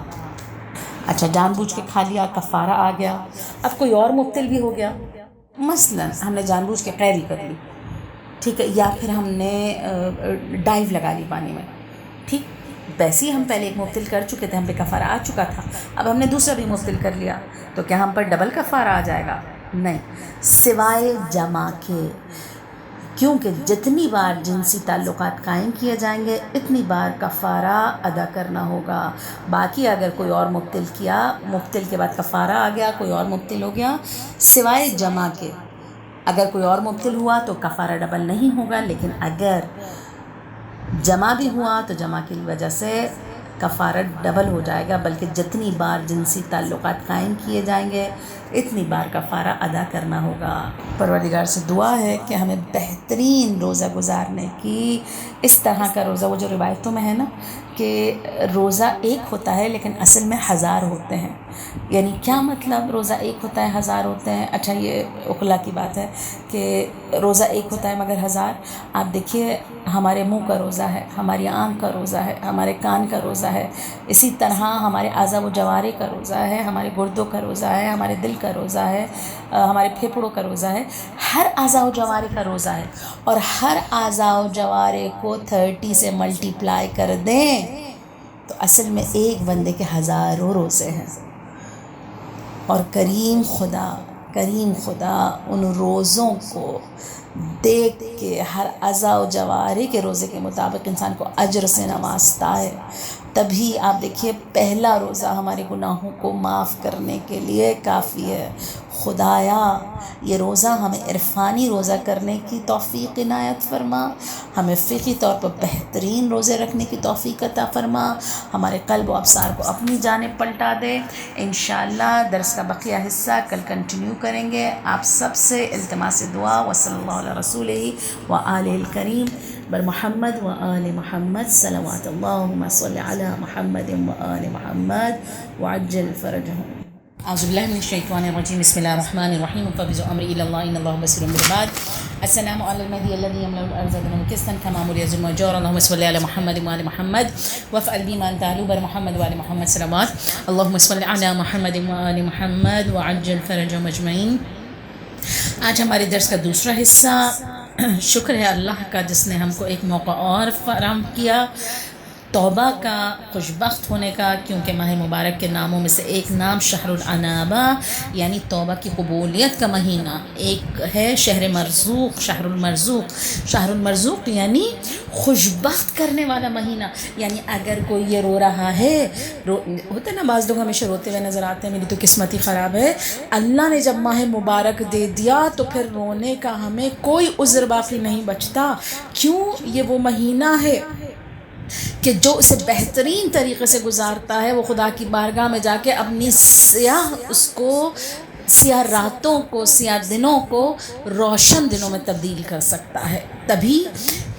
اچھا جان بوجھ کے کھا لیا، کفارہ آ گیا، اب کوئی اور مبتل بھی ہو گیا، مثلا ہم نے جان بوجھ کے قیری کر لی، ٹھیک ہے، یا پھر ہم نے ڈائیو لگا لی پانی میں، ٹھیک، ویسے ہی ہم پہلے ایک مبتل کر چکے تھے، ہم پہ کفارہ آ چکا تھا، اب ہم نے دوسرا بھی مبتل کر لیا، تو کیا ہم پر ڈبل کفارہ آ جائے گا؟ نہیں، سوائے جمع کے، کیونکہ جتنی بار جنسی تعلقات قائم کیے جائیں گے اتنی بار کفارہ ادا کرنا ہوگا۔ باقی اگر کوئی اور مبتل کیا، مبتل کے بعد کفارہ آ گیا، کوئی اور مبتل ہو گیا، سوائے جمع کے، اگر کوئی اور مبتل ہوا تو کفارہ ڈبل نہیں ہوگا، لیکن اگر جمع بھی ہوا تو جمع کی وجہ سے کفارہ ڈبل ہو جائے گا، بلکہ جتنی بار جنسی تعلقات قائم کیے جائیں گے اتنی بار کفارہ ادا کرنا ہوگا۔ پروردگار سے دعا ہے کہ ہمیں بہترین روزہ گزارنے کی، اس طرح کا روزہ، وہ جو روایتوں میں ہے نا کہ روزہ ایک ہوتا ہے لیکن اصل میں 1000 ہوتے ہیں، یعنی کیا مطلب روزہ ایک ہوتا ہے 1000 ہوتے ہیں؟ اچھا یہ عقلا کی بات ہے کہ روزہ ایک ہوتا ہے مگر 1000۔ آپ دیکھیے ہمارے منہ کا روزہ ہے، ہماری آنکھ کا روزہ ہے، ہمارے کان کا روزہ ہے، اسی طرح ہمارے اعضاء و جوارح کا روزہ ہے، ہمارے گردوں کا روزہ ہے، ہمارے دل کا روزہ ہے، ہمارے پھیپھڑوں کا روزہ ہے، ہر اعضاء و جوارح کا روزہ ہے، اور ہر اعضاء و جوارح کو 30 سے ملٹیپلائی کر دیں تو اصل میں ایک بندے کے 1000 روزے ہیں۔ اور کریم خدا ان روزوں کو دیکھ کے ہر اعضاء و جوارح کے روزے کے مطابق انسان کو اجر سے نوازتا ہے۔ تبھی آپ دیکھیے پہلا روزہ ہمارے گناہوں کو معاف کرنے کے لیے کافی ہے۔ خدایا یہ روزہ ہمیں عرفانی روزہ کرنے کی توفیق عنایت فرما، ہمیں فقہی طور پر بہترین روزے رکھنے کی توفیق عطا فرما، ہمارے قلب و ابصار کو اپنی جانب پلٹا دے۔ انشاءاللہ درس کا بقیہ حصہ کل کنٹینیو کریں گے۔ آپ سب سے التماس دعا، وصلی اللہ علیہ رسولہ و آلہ الکریم برمحمد و آل محمد، صلوات اللہم صلی علی محمد و آل محمد وعجل فرجہم۔ اعوذ باللہ من الشیطان الرجیم، بسم اللہ الرحمن الرحیم، وفوض امری الی اللہ ان اللہ بصیر بالعباد۔ السلام علی المہدی الذی یملأ الارض ظلما وقسطا کما ملیز الموجور، اللہم صلی علی محمد و آل محمد وافعل بما انت اہلہ برمحمد و آل محمد صلوات، اللہم صلی علی محمد و آل محمد وعجل فرجہم اجمعین۔ آج ہمارے درس کا دوسرا حصہ، شکر ہے اللہ کا جس نے ہم کو ایک موقع اور فراہم کیا توبہ کا، خوشبخت ہونے کا، کیونکہ ماہ مبارک کے ناموں میں سے ایک نام شہر العنابہ یعنی توبہ کی قبولیت کا مہینہ، ایک ہے شہر مرزوق، شہر المرزوق، شہر المرزوق یعنی خوشبخت کرنے والا مہینہ. یعنی اگر کوئی یہ رو رہا ہے، ہوتا ہے نا بعض لوگ ہمیشہ روتے ہوئے نظر آتے ہیں میری تو قسمت ہی خراب ہے، اللہ نے جب ماہ مبارک دے دیا تو پھر رونے کا ہمیں کوئی عذر باقی نہیں بچتا. کیوں؟ یہ وہ مہینہ ہے کہ جو اسے بہترین طریقے سے گزارتا ہے وہ خدا کی بارگاہ میں جا کے اپنی سیاہ راتوں کو، سیاہ دنوں کو روشن دنوں میں تبدیل کر سکتا ہے. تبھی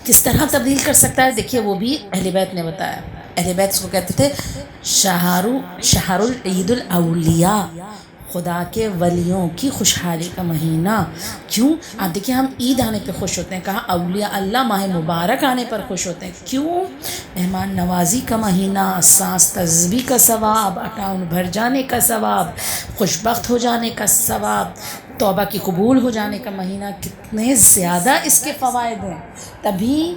کس طرح تبدیل کر سکتا ہے دیکھیے، وہ بھی اہل بیت نے بتایا. اہل بیت اس کو کہتے تھے شہر العید الاولیاء، خدا کے ولیوں کی خوشحالی کا مہینہ. کیوں؟ آپ دیکھیں ہم عید آنے پہ خوش ہوتے ہیں، کہا اولیاء اللہ ماہ مبارک آنے پر خوش ہوتے ہیں. کیوں؟ مہمان نوازی کا مہینہ، سانس تسبیح کا ثواب، اکاؤنٹ بھر جانے کا ثواب، خوشبخت ہو جانے کا ثواب، توبہ کی قبول ہو جانے کا مہینہ. کتنے زیادہ اس کے فوائد ہیں. تبھی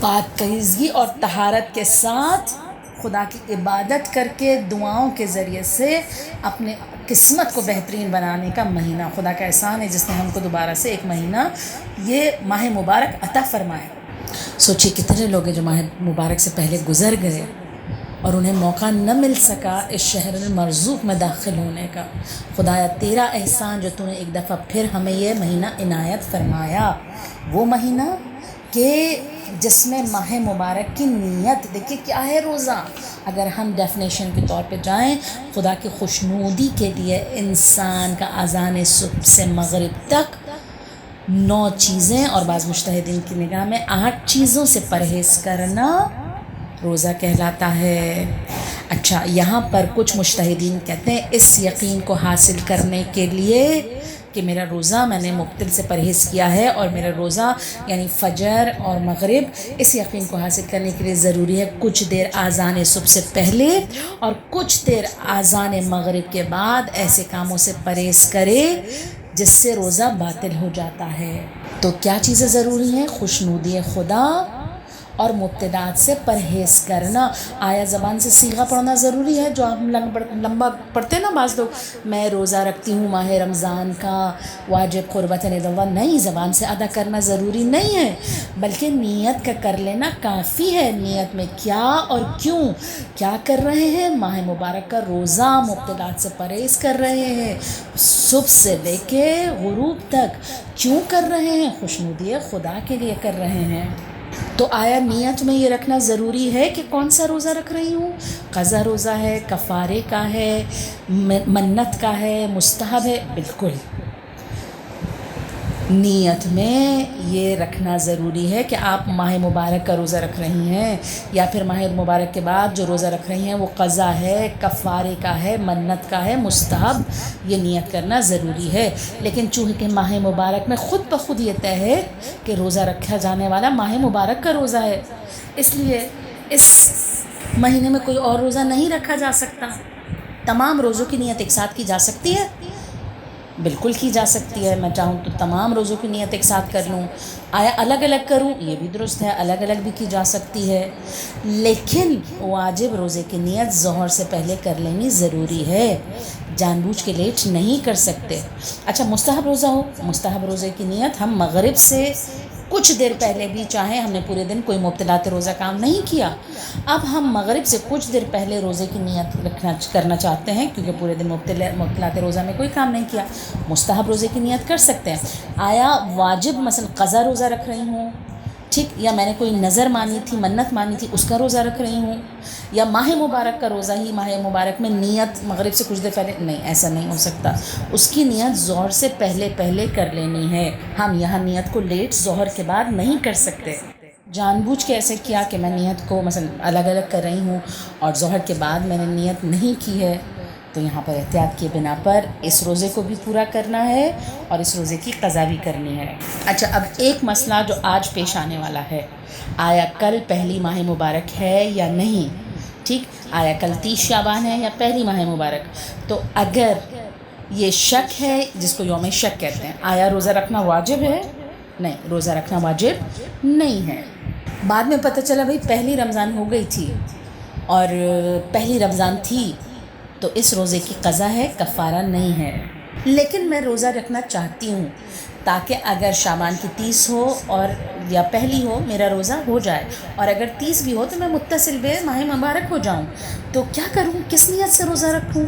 پاکیزگی اور طہارت کے ساتھ خدا کی عبادت کر کے دعاؤں کے ذریعے سے اپنے قسمت کو بہترین بنانے کا مہینہ. خدا کا احسان ہے جس نے ہم کو دوبارہ سے ایک مہینہ یہ ماہ مبارک عطا فرمایا. سوچیے کتنے لوگ ہیں جو ماہ مبارک سے پہلے گزر گئے اور انہیں موقع نہ مل سکا اس شہر المرزوق میں داخل ہونے کا. خدایا تیرا احسان جو تو نے ایک دفعہ پھر ہمیں یہ مہینہ عنایت فرمایا، وہ مہینہ کہ جس میں ماہ مبارک کی نیت، دیکھیں کیا ہے روزہ. اگر ہم ڈیفینیشن کے طور پہ جائیں، خدا کی خوشنودی کے لیے انسان کا اذان صبح سے مغرب تک 9 چیزیں اور بعض مجتہدین کی نگاہ میں 8 چیزوں سے پرہیز کرنا روزہ کہلاتا ہے. اچھا، یہاں پر کچھ مجتہدین کہتے ہیں اس یقین کو حاصل کرنے کے لیے کہ میرا روزہ میں نے مبتل سے پرہیز کیا ہے اور میرا روزہ یعنی فجر اور مغرب، اس یقین کو حاصل کرنے کے لیے ضروری ہے کچھ دیر اذان صبح سے پہلے اور کچھ دیر اذان مغرب کے بعد ایسے کاموں سے پرہیز کرے جس سے روزہ باطل ہو جاتا ہے. تو کیا چیزیں ضروری ہیں؟ خوشنودی خدا اور مبتدعات سے پرہیز کرنا. آیا زبان سے صیغہ پڑھنا ضروری ہے جو ہم لمبا پڑھتے ہیں نا بعض لوگ، میں روزہ رکھتی ہوں ماہ رمضان کا واجب قربتاً اللہ. نہیں، زبان سے ادا کرنا ضروری نہیں ہے، بلکہ نیت کا کر لینا کافی ہے. نیت میں کیا اور کیوں کیا کر رہے ہیں؟ ماہ مبارک کا روزہ، مبتدعات سے پرہیز کر رہے ہیں، صبح سے لے کے غروب تک کیوں کر رہے ہیں؟ خوشنودی خدا کے لیے کر رہے ہیں. تو آیا نیت میں یہ رکھنا ضروری ہے کہ کون سا روزہ رکھ رہی ہوں؟ قضا روزہ ہے، کفارے کا ہے، منت کا ہے، مستحب ہے؟ بالکل نیت میں یہ رکھنا ضروری ہے کہ آپ ماہ مبارک کا روزہ رکھ رہی ہیں یا پھر ماہ مبارک کے بعد جو روزہ رکھ رہی ہیں وہ قضا ہے، کفارے کا ہے، منت کا ہے، مستحب، یہ نیت کرنا ضروری ہے. لیکن چونکہ ماہ مبارک میں خود بخود یہ طے ہے کہ روزہ رکھا جانے والا ماہ مبارک کا روزہ ہے، اس لیے اس مہینے میں کوئی اور روزہ نہیں رکھا جا سکتا. تمام روزوں کی نیت ایک ساتھ کی جا سکتی ہے؟ بالکل کی جا سکتی ہے. میں چاہوں تو تمام روزوں کی نیت ایک ساتھ کر لوں. آیا الگ الگ کروں؟ یہ بھی درست ہے، الگ الگ بھی کی جا سکتی ہے، لیکن واجب روزے کی نیت ظہر سے پہلے کر لینی ضروری ہے، جان بوجھ کے لیٹ نہیں کر سکتے. اچھا، مستحب روزہ ہو، مستحب روزے کی نیت ہم مغرب سے کچھ دیر پہلے بھی چاہیں، ہم نے پورے دن کوئی مبتلات روزہ کام نہیں کیا، اب ہم مغرب سے کچھ دیر پہلے روزے کی نیت کرنا چاہتے ہیں کیونکہ پورے دن مبتلات روزہ میں کوئی کام نہیں کیا، مستحب روزے کی نیت کر سکتے ہیں. آیا واجب مثلا قضا روزہ رکھ رہی ہوں، ٹھیک، یا میں نے کوئی نظر مانی تھی، منت مانی تھی، اس کا روزہ رکھ رہی ہوں، یا ماہ مبارک کا روزہ ہی ماہ مبارک میں نیت مغرب سے کچھ دیر پہلے، نہیں، ایسا نہیں ہو سکتا. اس کی نیت ظہر سے پہلے کر لینی ہے. ہم یہاں نیت کو لیٹ ظہر کے بعد نہیں کر سکتے. جان بوجھ کے ایسے کیا کہ میں نیت کو مثلا الگ الگ کر رہی ہوں اور ظہر کے بعد میں نے نیت نہیں کی ہے، تو یہاں پر احتیاط کی بنا پر اس روزے کو بھی پورا کرنا ہے اور اس روزے کی قضا بھی کرنی ہے. اچھا، اب ایک مسئلہ جو آج پیش آنے والا ہے، آیا کل پہلی ماہ مبارک ہے یا نہیں؟ ٹھیک، آیا کل 30 شعبان ہے یا پہلی ماہ مبارک؟ تو اگر یہ شک ہے، جس کو یوم شک کہتے ہیں، آیا روزہ رکھنا واجب ہے؟ نہیں، روزہ رکھنا واجب نہیں ہے. بعد میں پتہ چلا بھائی پہلی رمضان ہو گئی تھی اور پہلی رمضان تھی تو اس روزے کی قضا ہے، کفارہ نہیں ہے، لیکن میں روزہ رکھنا چاہتی ہوں تاکہ اگر شعبان کی 30 ہو اور یا پہلی ہو میرا روزہ ہو جائے، اور اگر 30 بھی ہو تو میں متصل بے ماہ مبارک ہو جاؤں. تو کیا کروں، کس نیت سے روزہ رکھوں؟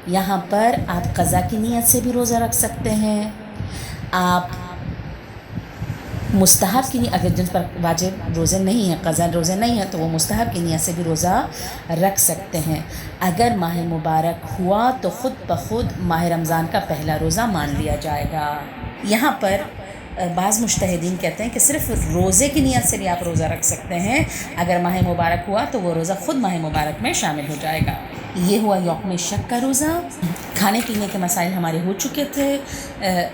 یہاں پر آپ قضا کی نیت سے بھی روزہ رکھ سکتے ہیں، آپ مستحب کی نیت، اگر جن پر واجب روزے نہیں ہیں، قضا روزے نہیں ہیں، تو وہ مستحب کی نیت سے بھی روزہ رکھ سکتے ہیں. اگر ماہ مبارک ہوا تو خود بخود ماہ رمضان کا پہلا روزہ مان لیا جائے گا. یہاں پر بعض مجتہدین کہتے ہیں کہ صرف روزے کی نیت سے بھی آپ روزہ رکھ سکتے ہیں، اگر ماہ مبارک ہوا تو وہ روزہ خود ماہ مبارک میں شامل ہو جائے گا. یہ ہوا یوم شک کا روزہ. کھانے پینے کے مسائل ہمارے ہو چکے تھے،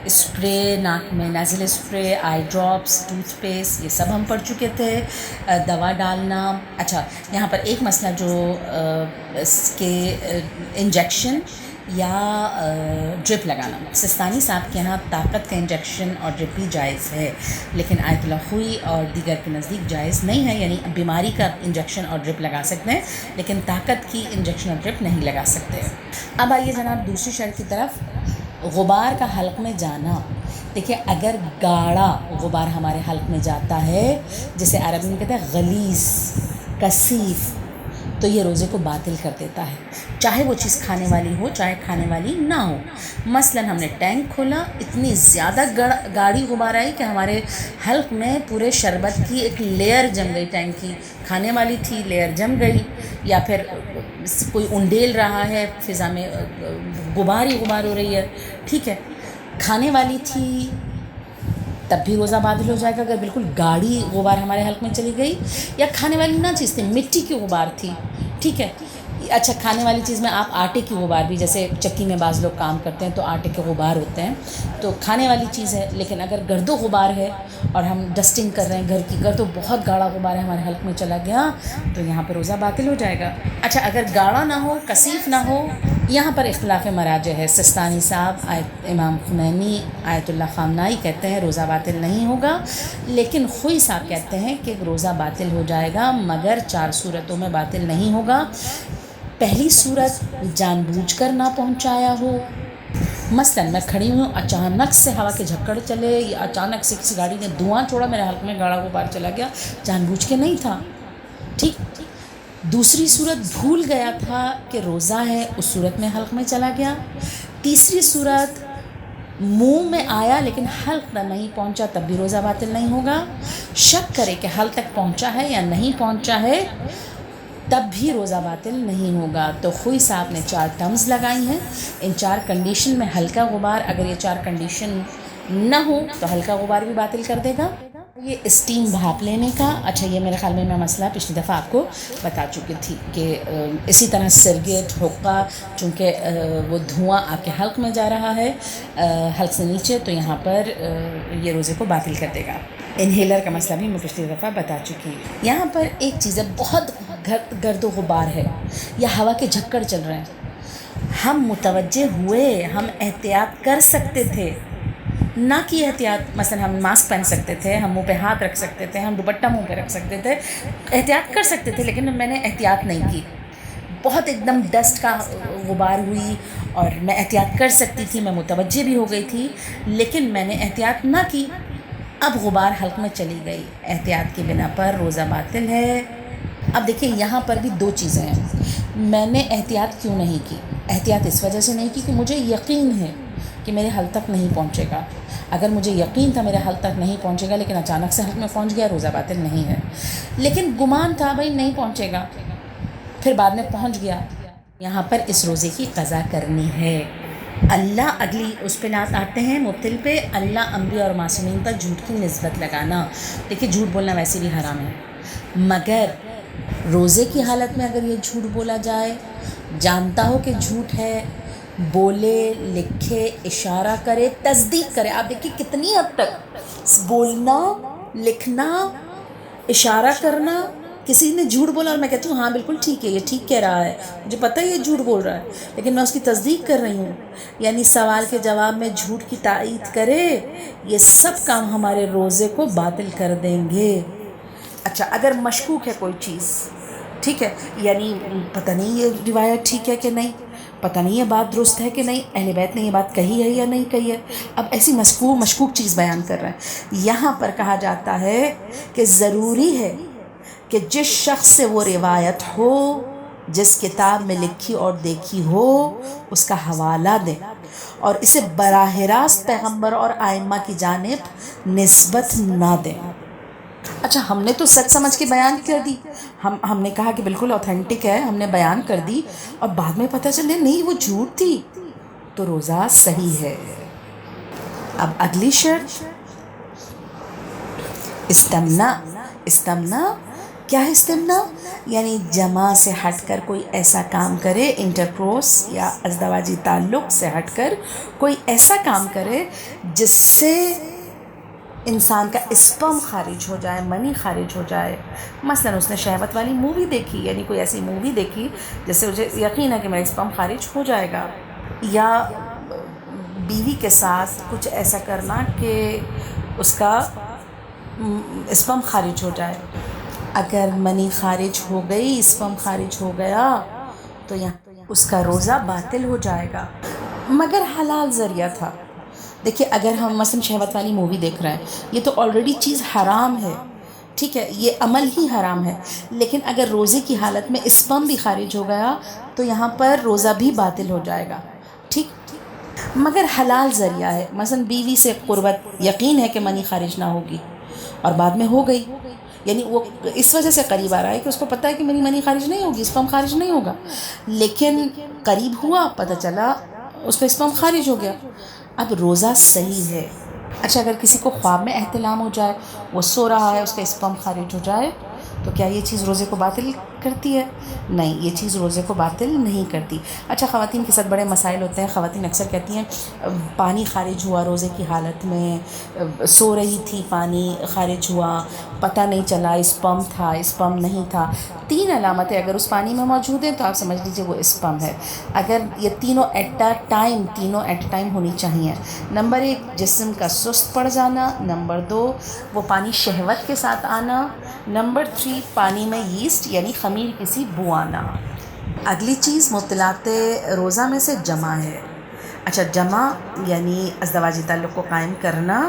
اسپرے، ناک میں نازل اسپرے، آئی ڈراپس، ٹوتھ پیسٹ، یہ سب ہم پڑھ چکے تھے. دوا ڈالنا، اچھا یہاں پر ایک مسئلہ جو اس کے انجیکشن یا ڈرپ لگانا، سستانی صاحب کے ہاں طاقت کا انجیکشن اور ڈرپ بھی جائز ہے، لیکن آیت اللہ خوئی اور دیگر کے نزدیک جائز نہیں ہے. یعنی بیماری کا انجیکشن اور ڈرپ لگا سکتے ہیں لیکن طاقت کی انجیکشن اور ڈرپ نہیں لگا سکتے. اب آئیے جناب دوسری شرط کی طرف، غبار کا حلق میں جانا. دیکھیے اگر گاڑھا غبار ہمارے حلق میں جاتا ہے، جسے عربی میں کہتے ہیں غلیظ، کثیف، تو یہ روزے کو باطل کر دیتا ہے، چاہے وہ چیز کھانے والی ہو چاہے کھانے والی نہ ہو. مثلا ہم نے ٹینک کھولا، اتنی زیادہ گاڑھی غبار آئی کہ ہمارے حلق میں پورے شربت کی ایک لیئر جم گئی. ٹینک کی کھانے والی تھی، لیئر جم گئی، یا پھر کوئی انڈیل رہا ہے فضا میں، غبار ہی غبار ہو رہی ہے، ٹھیک ہے، کھانے والی تھی تب بھی روزہ باطل ہو جائے گا اگر بالکل گاڑھی غبار ہمارے حلق میں چلی گئی. یا کھانے والی نہ چیز تھی، مٹی کی غبار تھی، ٹھیک ہے. اچھا کھانے والی چیز میں آپ آٹے کی غبار بھی، جیسے چکی میں بعض لوگ کام کرتے ہیں تو آٹے کے غبار ہوتے ہیں، تو کھانے والی چیز ہے. لیکن اگر گرد و غبار ہے اور ہم ڈسٹنگ کر رہے ہیں گھر کی، گرد و بہت گاڑھا غبار ہے ہمارے حلق میں چلا گیا تو یہاں پر روزہ باطل ہو جائے گا. اچھا اگر گاڑھا نہ ہو، کثیف نہ ہو، یہاں پر اختلاف مراجع ہے. سستانی صاحب، امام خمینی، آیت اللہ خامنائی کہتے ہیں روزہ باطل نہیں ہوگا، لیکن خوئی صاحب کہتے ہیں کہ روزہ باطل ہو جائے گا مگر 4 صورتوں میں باطل نہیں ہوگا. پہلی صورت جان بوجھ کر نہ پہنچایا ہو، مثلا میں کھڑی ہوں، اچانک سے ہوا کے جھکڑ چلے یا اچانک سے کسی گاڑی نے دھواں چھوڑا، میرے حلق میں گاڑھا غبار چلا گیا، جان بوجھ کے نہیں تھا، ٹھیک. دوسری صورت بھول گیا تھا کہ روزہ ہے، اس صورت میں حلق میں چلا گیا. تیسری صورت منہ میں آیا لیکن حلق تک نہیں پہنچا، تب بھی روزہ باطل نہیں ہوگا. شک کرے کہ حلق تک پہنچا ہے یا نہیں پہنچا ہے تب بھی روزہ باطل نہیں ہوگا. تو خوئی صاحب نے 4 ٹرمز لگائی ہیں. ان 4 کنڈیشن میں ہلکا غبار، اگر یہ 4 کنڈیشن نہ ہو تو ہلکا غبار بھی باطل کر دے گا. یہ اسٹیم بھاپ لینے کا، اچھا یہ میرے خیال میں مسئلہ پچھلی دفعہ آپ کو بتا چکی تھی کہ اسی طرح سرگیٹ، حقہ، چونکہ وہ دھواں آپ کے حلق میں جا رہا ہے حلق سے نیچے، تو یہاں پر یہ روزے کو باطل کر دے گا. انہیلر کا مسئلہ بھی میں پچھلی دفعہ بتا چکی. یہاں پر ایک چیز ہے، بہت گرد و غبار ہے یا ہوا کے جھکڑ چل رہے ہیں، ہم متوجہ ہوئے، ہم احتیاط کر سکتے تھے، نہ کہ احتیاط، مثلا ہم ماسک پہن سکتے تھے، ہم منہ پہ ہاتھ رکھ سکتے تھے، ہم دوپٹہ منہ پہ رکھ سکتے تھے، احتیاط کر سکتے تھے، لیکن میں نے احتیاط نہیں کی. بہت ایک دم ڈسٹ کا غبار ہوئی اور میں احتیاط کر سکتی تھی، میں متوجہ بھی ہو گئی تھی، لیکن میں نے احتیاط نہ کی. اب غبار حلق میں چلی گئی، احتیاط کی بنا پر روزہ باطل ہے. اب دیکھیں یہاں پر بھی 2 چیزیں ہیں. میں نے احتیاط کیوں نہیں کی؟ احتیاط اس وجہ سے نہیں کی کہ مجھے یقین ہے کہ میرے حلق تک نہیں پہنچے گا. اگر مجھے یقین تھا میرے حلق تک نہیں پہنچے گا لیکن اچانک سے حلق میں پہنچ گیا، روزہ باطل نہیں ہے. لیکن گمان تھا بھائی نہیں پہنچے گا، پھر بعد میں پہنچ گیا، یہاں پر اس روزے کی قضا کرنی ہے. اللہ اگلی اس پہ نعت آتے ہیں مبتل پہ، اللہ انبیاء اور معصومین پر جھوٹ کی نسبت لگانا. دیکھیے جھوٹ بولنا ویسے بھی حرام ہے، مگر روزے کی حالت میں اگر یہ جھوٹ بولا جائے، جانتا ہو کہ جھوٹ ہے، بولے، لکھے، اشارہ کرے، تصدیق کرے. آپ دیکھیے کتنی حد تک بولنا، لکھنا، اشارہ کرنا. کسی نے جھوٹ بولا اور میں کہتی ہوں ہاں بالکل ٹھیک ہے، یہ ٹھیک کہہ رہا ہے، مجھے پتہ ہے یہ جھوٹ بول رہا ہے، لیکن میں اس کی تصدیق کر رہی ہوں، یعنی سوال کے جواب میں جھوٹ کی تائید کرے. یہ سب کام ہمارے روزے کو باطل کر دیں گے. اچھا اگر مشکوک ہے کوئی چیز، ٹھیک ہے، یعنی پتہ نہیں یہ روایت ٹھیک ہے کہ نہیں، پتہ نہیں یہ بات درست ہے کہ نہیں، اہل بیت نے یہ بات کہی ہے یا نہیں کہی ہے، اب ایسی مشکوک چیز بیان کر رہے ہیں، یہاں پر کہا جاتا ہے کہ ضروری ہے کہ جس شخص سے وہ روایت ہو، جس کتاب میں لکھی اور دیکھی ہو، اس کا حوالہ دیں اور اسے براہ راست پیغمبر اور ائمہ کی جانب نسبت نہ دیں۔ اچھا ہم نے تو سچ سمجھ کے بیان کر دی، ہم نے کہا کہ بالکل اوتھینٹک ہے، ہم نے بیان کر دی، اور بعد میں پتہ چلے نہیں وہ جھوٹ تھی، تو روزہ صحیح ہے۔ اب اگلی شرط استمنا کیا ہے استمنا؟ یعنی جماع سے ہٹ کر کوئی ایسا کام کرے، انٹرکورس یا ازدواجی تعلق سے ہٹ کر کوئی ایسا کام کرے جس سے انسان کا اسپم خارج ہو جائے، منی خارج ہو جائے۔ مثلا اس نے شہوت والی مووی دیکھی، یعنی کوئی ایسی مووی دیکھی جس سے مجھے یقین ہے کہ میرا اسپم خارج ہو جائے گا، یا بیوی کے ساتھ کچھ ایسا کرنا کہ اس کا اسپم خارج ہو جائے۔ اگر منی خارج ہو گئی، اسپم خارج ہو گیا، تو یہاں اس کا روزہ باطل ہو جائے گا، مگر حلال ذریعہ تھا۔ دیکھیے اگر ہم مثلا شہوت والی مووی دیکھ رہے ہیں، یہ تو آلریڈی چیز حرام ہے، ٹھیک ہے، یہ عمل ہی حرام ہے، لیکن اگر روزے کی حالت میں اسپم بھی خارج ہو گیا تو یہاں پر روزہ بھی باطل ہو جائے گا، ٹھیک، مگر حلال ذریعہ ہے۔ مثلا بیوی سے قربت، یقین ہے کہ منی خارج نہ ہوگی اور بعد میں ہو گئی، یعنی وہ اس وجہ سے قریب آ رہا ہے کہ اس کو پتہ ہے کہ میری منی خارج نہیں ہوگی، اسپم خارج نہیں ہوگا، لیکن قریب ہوا، پتہ چلا اس کا اسپم خارج ہو گیا، اب روزہ صحیح ہے۔ اچھا اگر کسی کو خواب میں احتلام ہو جائے، وہ سو رہا ہے، اس کا اسپم خارج ہو جائے، تو کیا یہ چیز روزے کو باطل کرتی ہے؟ نہیں، یہ چیز روزے کو باطل نہیں کرتی۔ اچھا خواتین کے ساتھ بڑے مسائل ہوتے ہیں، خواتین اکثر کہتی ہیں پانی خارج ہوا روزے کی حالت میں، سو رہی تھی پانی خارج ہوا، پتہ نہیں چلا اسپم تھا اسپم نہیں تھا۔ 3 علامتیں اگر اس پانی میں موجود ہیں تو آپ سمجھ لیجیے وہ اسپم ہے۔ اگر یہ تینوں ایٹ اے ٹائم ہونی چاہیے، نمبر 1 جسم کا سست پڑ جانا، نمبر 2 وہ پانی شہوت کے ساتھ آنا، نمبر 3 پانی میں یسٹ یعنی خمیر کسی بو آنا۔ اگلی چیز مبطلات روزہ میں سے جمع ہے۔ اچھا جمع یعنی ازدواجی تعلق کو قائم کرنا،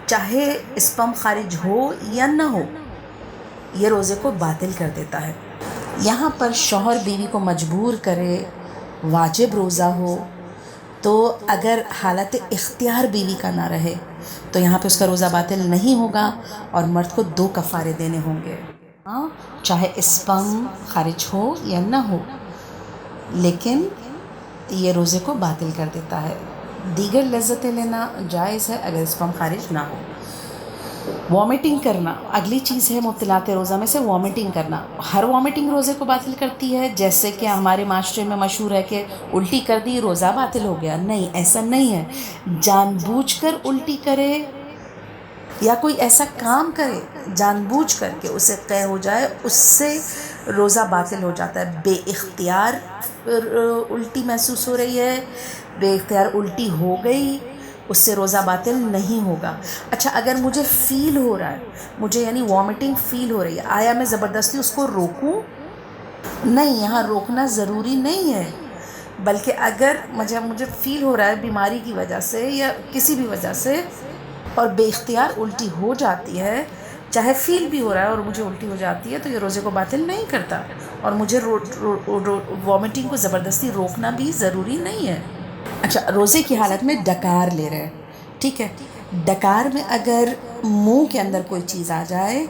چاہے اسپم خارج ہو یا نہ ہو، یہ روزے کو باطل کر دیتا ہے۔ یہاں پر شوہر بیوی کو مجبور کرے، واجب روزہ ہو، تو اگر حالت اختیار بیوی کا نہ رہے تو یہاں پہ اس کا روزہ باطل نہیں ہوگا، اور مرد کو 2 کفارے دینے ہوں گے، چاہے اسپم خارج ہو یا نہ ہو، لیکن یہ روزے کو باطل کر دیتا ہے۔ دیگر لذتیں لینا جائز ہے اگر اسپم خارج نہ ہو۔ وامٹنگ کرنا اگلی چیز ہے مبطلات روزہ میں سے، وامٹنگ کرنا۔ ہر وامٹنگ روزے کو باطل کرتی ہے، جیسے کہ ہمارے معاشرے میں مشہور ہے کہ الٹی کر دی روزہ باطل ہو گیا، نہیں ایسا نہیں ہے۔ جان بوجھ کر الٹی کرے یا کوئی ایسا کام کرے جان بوجھ کر کے اسے قے ہو جائے، اس سے روزہ باطل ہو جاتا ہے۔ بے اختیار الٹی محسوس ہو رہی ہے، بے اختیار الٹی ہو گئی، اس سے روزہ باطل نہیں ہوگا۔ اچھا اگر مجھے فیل ہو رہا ہے، مجھے یعنی وامٹنگ فیل ہو رہی ہے، آیا میں زبردستی اس کو روکوں؟ نہیں، یہاں روکنا ضروری نہیں ہے، بلکہ اگر مجھے فیل ہو رہا ہے بیماری کی وجہ سے یا کسی بھی وجہ سے، اور بے اختیار الٹی ہو جاتی ہے، چاہے فیل بھی ہو رہا ہے اور مجھے الٹی ہو جاتی ہے، تو یہ روزے کو باطل نہیں کرتا، اور مجھے وامٹنگ کو زبردستی روکنا بھی ضروری نہیں ہے۔ اچھا روزے کی حالت میں ڈکار لے رہے، ٹھیک ہے، ڈکار میں اگر منہ کے اندر کوئی چیز آ جائے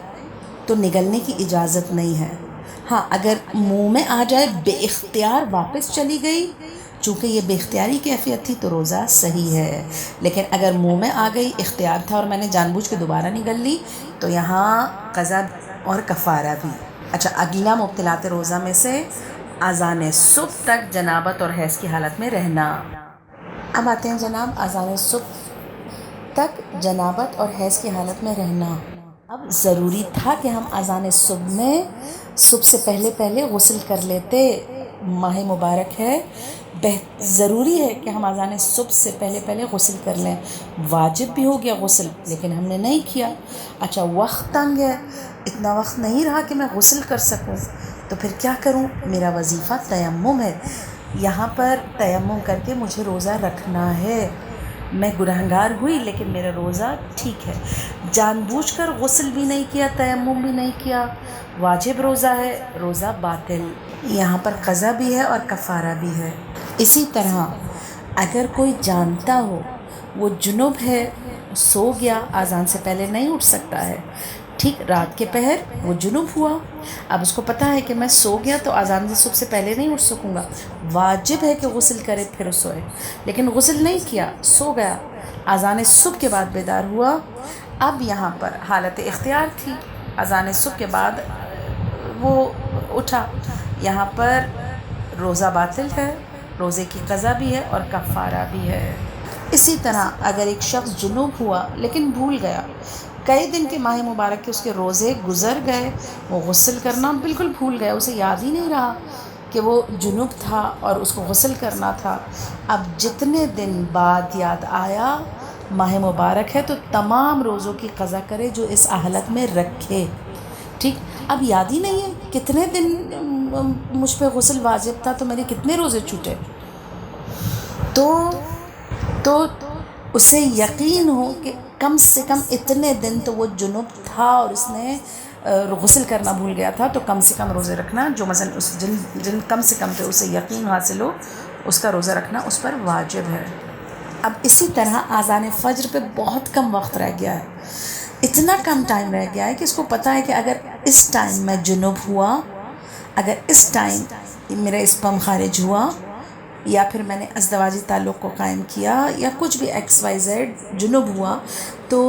تو نگلنے کی اجازت نہیں ہے۔ ہاں اگر منہ میں آ جائے بے اختیار واپس چلی گئی، چونکہ یہ بے اختیاری کیفیت تھی تو روزہ صحیح ہے، لیکن اگر منہ میں آ گئی اختیار تھا اور میں نے جان بوجھ کے دوبارہ نگل لی تو یہاں قضا اور کفارہ بھی۔ اچھا اگلا مبطلات روزہ میں سے اذان صبح تک جنابت اور حیض کی حالت میں رہنا۔ اب آتے ہیں جناب اذان صبح تک جنابت اور حیض کی حالت میں رہنا۔ اب ضروری تھا کہ ہم اذان صبح میں صبح سے پہلے غسل کر لیتے، ماہ مبارک ہے، ضروری ہے کہ ہم اذان صبح سے پہلے غسل کر لیں، واجب بھی ہو گیا غسل لیکن ہم نے نہیں کیا۔ اچھا وقت تنگ ہے، اتنا وقت نہیں رہا کہ میں غسل کر سکوں، تو پھر کیا کروں؟ میرا وظیفہ تیمم ہے، یہاں پر تیمم کر کے مجھے روزہ رکھنا ہے۔ میں گنہگار ہوئی لیکن میرا روزہ ٹھیک ہے۔ جان بوجھ کر غسل بھی نہیں کیا، تیمم بھی نہیں کیا، واجب روزہ ہے، روزہ باطل۔ یہاں پر قضا بھی ہے اور کفارہ بھی ہے۔ اسی طرح اگر کوئی جانتا ہو وہ جنب ہے، سو گیا، اذان سے پہلے نہیں اٹھ سکتا ہے، ٹھیک، رات کے پہر وہ جنب ہوا، اب اس کو پتہ ہے کہ میں سو گیا تو اذان سے صبح سے پہلے نہیں اٹھ سکوں گا، واجب ہے کہ غسل کرے پھر سوئے، لیکن غسل نہیں کیا، سو گیا، اذان صبح کے بعد بیدار ہوا، اب یہاں پر حالت اختیار تھی، اذان صبح کے بعد وہ اٹھا، یہاں پر روزہ باطل ہے، روزے کی قضا بھی ہے اور کفارہ بھی ہے۔ اسی طرح اگر ایک شخص جنوب ہوا لیکن بھول گیا، کئی دن کے ماہ مبارک کے اس کے روزے گزر گئے، وہ غسل کرنا بالکل بھول گیا، اسے یاد ہی نہیں رہا کہ وہ جنوب تھا اور اس کو غسل کرنا تھا، اب جتنے دن بعد یاد آیا ماہ مبارک ہے تو تمام روزوں کی قضا کرے جو اس حالت میں رکھے، ٹھیک، اب یاد ہی نہیں ہے کتنے دن مجھ پہ غسل واجب تھا تو میرے کتنے روزے چھوٹے، تو اسے یقین ہو کہ کم سے کم اتنے دن تو وہ جنب تھا اور اس نے غسل کرنا بھول گیا تھا، تو کم سے کم روزے رکھنا، جو مثلا اس جن کم سے کم پہ اسے یقین حاصل ہو اس کا روزہ رکھنا اس پر واجب ہے۔ اب اسی طرح اذان فجر پہ بہت کم وقت رہ گیا ہے، اتنا کم ٹائم رہ گیا ہے کہ اس کو پتہ ہے کہ اگر اس ٹائم میں جنب ہوا، اگر اس ٹائم میرا اسپم خارج ہوا یا پھر میں نے ازدواجی تعلق کو قائم کیا یا کچھ بھی ایکس وائی زیڈ جنب ہوا، تو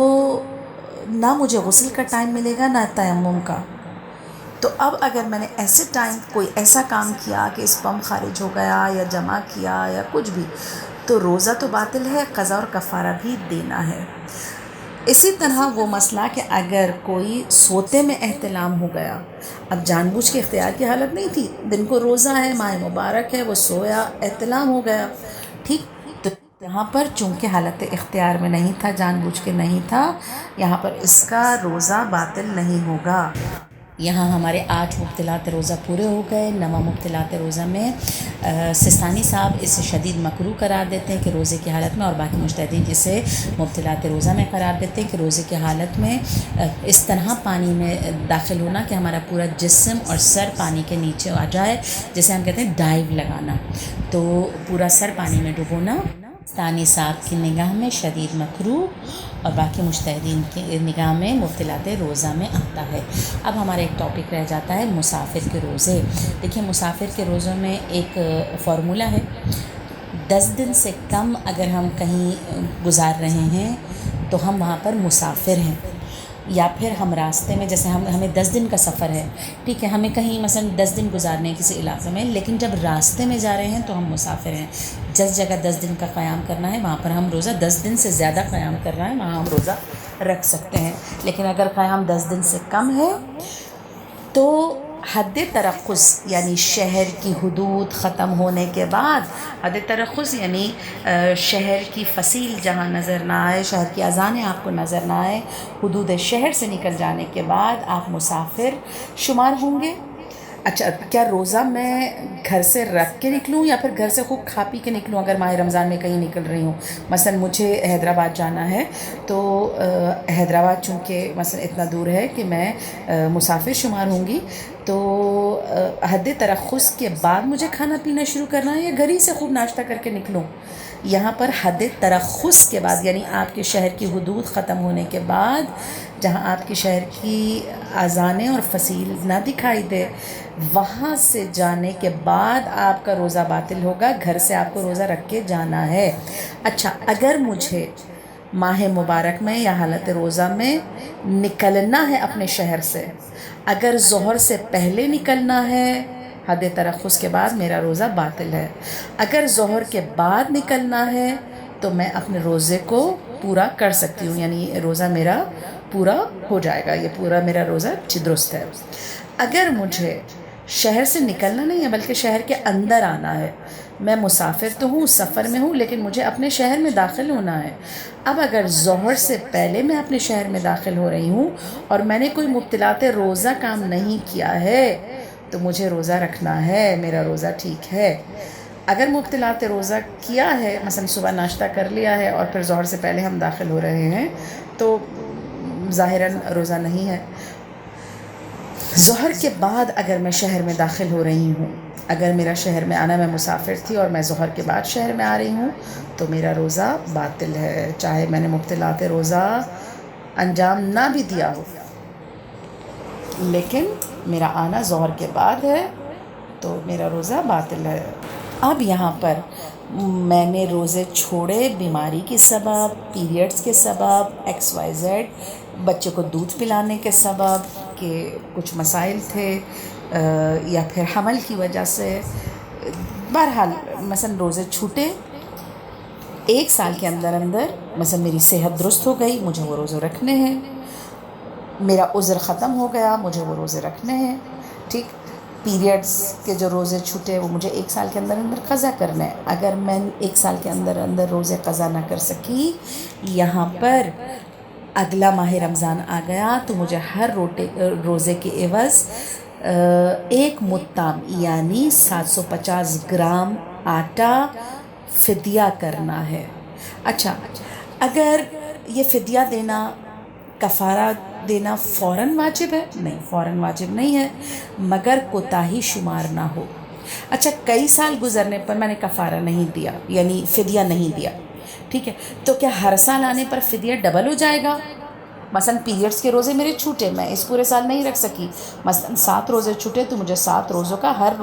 نہ مجھے غسل کا ٹائم ملے گا نہ تیمم کا، تو اب اگر میں نے ایسے ٹائم کوئی ایسا کام کیا کہ اسپم خارج ہو گیا یا جمع کیا یا کچھ بھی، تو روزہ تو باطل ہے، قضا اور کفارہ بھی دینا ہے۔ اسی طرح وہ مسئلہ کہ اگر کوئی سوتے میں احتلام ہو گیا، اب جان بوجھ کے اختیار کی حالت نہیں تھی، دن کو روزہ ہے، ماہ مبارک ہے، وہ سویا، احتلام ہو گیا، ٹھیک، تو یہاں پر چونکہ حالت اختیار میں نہیں تھا، جان بوجھ کے نہیں تھا، یہاں پر اس کا روزہ باطل نہیں ہوگا۔ یہاں ہمارے 8 مبطلات روزہ پورے ہو گئے۔ 9 مبطلات روزہ میں سستانی صاحب اسے شدید مکروہ قرار دیتے ہیں کہ روزے کی حالت میں، اور باقی مجتہدین اسے مبطلات روزہ میں قرار دیتے ہیں کہ روزے کی حالت میں اس طرح پانی میں داخل ہونا کہ ہمارا پورا جسم اور سر پانی کے نیچے آ جائے، جسے ہم کہتے ہیں ڈائیو لگانا، تو پورا سر پانی میں ڈبونا ثانی صاحب کی نگاہ میں شدید مکروہ اور باقی مجتہدین کی نگاہ میں مبطلات روزہ میں آتا ہے۔ اب ہمارا ایک ٹاپک رہ جاتا ہے مسافر کے روزے۔ دیکھیں مسافر کے روزوں میں ایک فارمولہ ہے، 10 دن سے کم اگر ہم کہیں گزار رہے ہیں تو ہم وہاں پر مسافر ہیں، یا پھر ہم راستے میں، جیسے ہمیں 10 دن کا سفر ہے، ٹھیک ہے، ہمیں کہیں مثلا 10 دن گزارنے ہیں کسی علاقے میں، لیکن جب راستے میں جا رہے ہیں تو ہم مسافر ہیں، جس جگہ 10 دن کا قیام کرنا ہے وہاں پر ہم روزہ 10 دن سے زیادہ قیام کر رہا ہے وہاں ہم روزہ رکھ سکتے ہیں، لیکن اگر قیام 10 دن سے کم ہے تو حد ترخص یعنی شہر کی حدود ختم ہونے کے بعد، حد ترخص یعنی شہر کی فصیل جہاں نظر نہ آئے، شہر کی اذانیں آپ کو نظر نہ آئے، حدود شہر سے نکل جانے کے بعد آپ مسافر شمار ہوں گے۔ اچھا، کیا روزہ میں گھر سے رکھ کے نکلوں یا پھر گھر سے خوب کھا پی کے نکلوں؟ اگر ماہ رمضان میں کہیں نکل رہی ہوں، مثلا مجھے حیدرآباد جانا ہے، تو حیدرآباد چونکہ مثلا اتنا دور ہے کہ میں مسافر شمار ہوں گی، تو حد ترخص کے بعد مجھے کھانا پینا شروع کرنا ہے یا گھر ہی سے خوب ناشتہ کر کے نکلوں؟ یہاں پر حد ترخص کے بعد یعنی آپ کے شہر کی حدود ختم ہونے کے بعد، جہاں آپ کے شہر کی اذانیں اور فصیل نہ دکھائی دے، وہاں سے جانے کے بعد آپ کا روزہ باطل ہوگا، گھر سے آپ کو روزہ رکھ کے جانا ہے۔ اچھا، اگر مجھے ماہ مبارک میں یا حالت روزہ میں نکلنا ہے اپنے شہر سے، اگر ظہر سے پہلے نکلنا ہے حد ترخص کے بعد، میرا روزہ باطل ہے، اگر ظہر کے بعد نکلنا ہے تو میں اپنے روزے کو پورا کر سکتی ہوں، یعنی روزہ میرا پورا ہو جائے گا، یہ پورا میرا روزہ درست ہے۔ اگر مجھے شہر سے نکلنا نہیں ہے بلکہ شہر کے اندر آنا ہے. میں مسافر تو ہوں، سفر میں ہوں، لیکن مجھے اپنے شہر میں داخل ہونا ہے. اب اگر ظہر سے پہلے میں اپنے شہر میں داخل ہو رہی ہوں اور میں نے کوئی مبطلات روزہ کام نہیں کیا ہے تو مجھے روزہ رکھنا ہے، میرا روزہ ٹھیک ہے. اگر مبطلات روزہ کیا ہے، مثلا صبح ناشتہ کر لیا ہے اور پھر ظہر سے پہلے ہم داخل ہو رہے ہیں تو ظاہراً روزہ نہیں ہے. ظہر کے بعد اگر میں شہر میں داخل ہو رہی ہوں، اگر میرا شہر میں آنا، میں مسافر تھی اور میں ظہر کے بعد شہر میں آ رہی ہوں تو میرا روزہ باطل ہے، چاہے میں نے مبطلات روزہ انجام نہ بھی دیا ہو، لیکن میرا آنا ظہر کے بعد ہے تو میرا روزہ باطل ہے. اب یہاں پر میں نے روزے چھوڑے بیماری کے سبب، پیریڈز کے سبب، XYZ، بچے کو دودھ پلانے کے سبب کہ کچھ مسائل تھے یا پھر حمل کی وجہ سے، بہرحال مثلا روزے چھوٹے. 1 سال کے اندر اندر مثلا میری صحت درست ہو گئی، مجھے وہ روزے رکھنے ہیں. میرا عذر ختم ہو گیا، مجھے وہ روزے رکھنے ہیں. ٹھیک، پیریڈز کے جو روزے چھوٹے وہ مجھے 1 سال کے اندر اندر قضا کرنا ہے. اگر میں 1 سال کے اندر اندر روزے قضا نہ کر سکی، یہاں پر اگلا ماہ رمضان آ گیا تو مجھے ہر روزے کے عوض 1 مدتام یعنی 750 گرام آٹا فدیہ کرنا ہے. اچھا، اگر یہ فدیہ دینا، کفارہ دینا فوراً واجب ہے؟ نہیں، فوراً واجب نہیں ہے مگر کوتاہی شمار نہ ہو. اچھا، کئی سال گزرنے پر میں نے کفارہ نہیں دیا یعنی فدیہ نہیں دیا، ٹھیک ہے، تو کیا ہر سال آنے پر فدیہ ڈبل ہو جائے گا؟ مثلا پیریڈز کے روزے میرے چھوٹے، میں اس پورے سال نہیں رکھ سکی، مثلا 7 روزے چھوٹے تو مجھے 7 روزوں کا ہر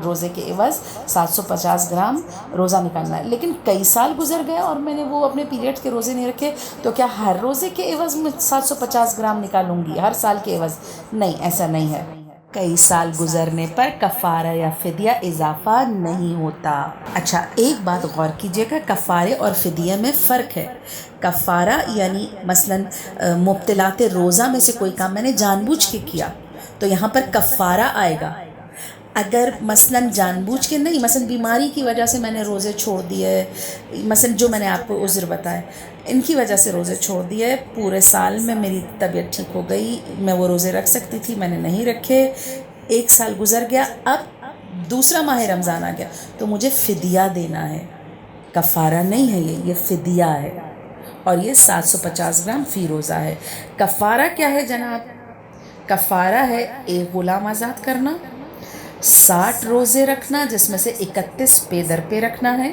روزے کے عوض 750 گرام روزہ نکالنا ہے. لیکن کئی سال گزر گئے اور میں نے وہ اپنے پیریڈ کے روزے نہیں رکھے، تو کیا ہر روزے کے عوض میں 750 گرام نکالوں گی ہر سال کے عوض؟ نہیں، ایسا نہیں ہے. کئی سال گزرنے پر کفارہ یا فدیہ اضافہ نہیں ہوتا. اچھا، ایک بات غور کیجیے گا، کفارے اور فدیہ میں فرق ہے. کفارہ یعنی مثلا مبطلات روزہ میں سے کوئی کام میں نے جان بوجھ کے کیا تو یہاں پر کفارہ آئے گا. اگر مثلا جان بوجھ کے نہیں، مثلا بیماری کی وجہ سے میں نے روزے چھوڑ دیے، مثلا جو میں نے آپ کو عذر بتایا ان کی وجہ سے روزے چھوڑ دیے، پورے سال میں میری طبیعت ٹھیک ہو گئی، میں وہ روزے رکھ سکتی تھی، میں نے نہیں رکھے، 1 سال گزر گیا، اب دوسرا ماہ رمضان آ گیا تو مجھے فدیہ دینا ہے. کفارہ نہیں ہے، یہ فدیہ ہے اور یہ 750 گرام فی روزہ ہے. کفارہ کیا ہے جناب؟ کفارہ ہے 1 غلام آزاد کرنا، 60 روزے رکھنا جس میں سے 31 پے در پہ رکھنا ہے،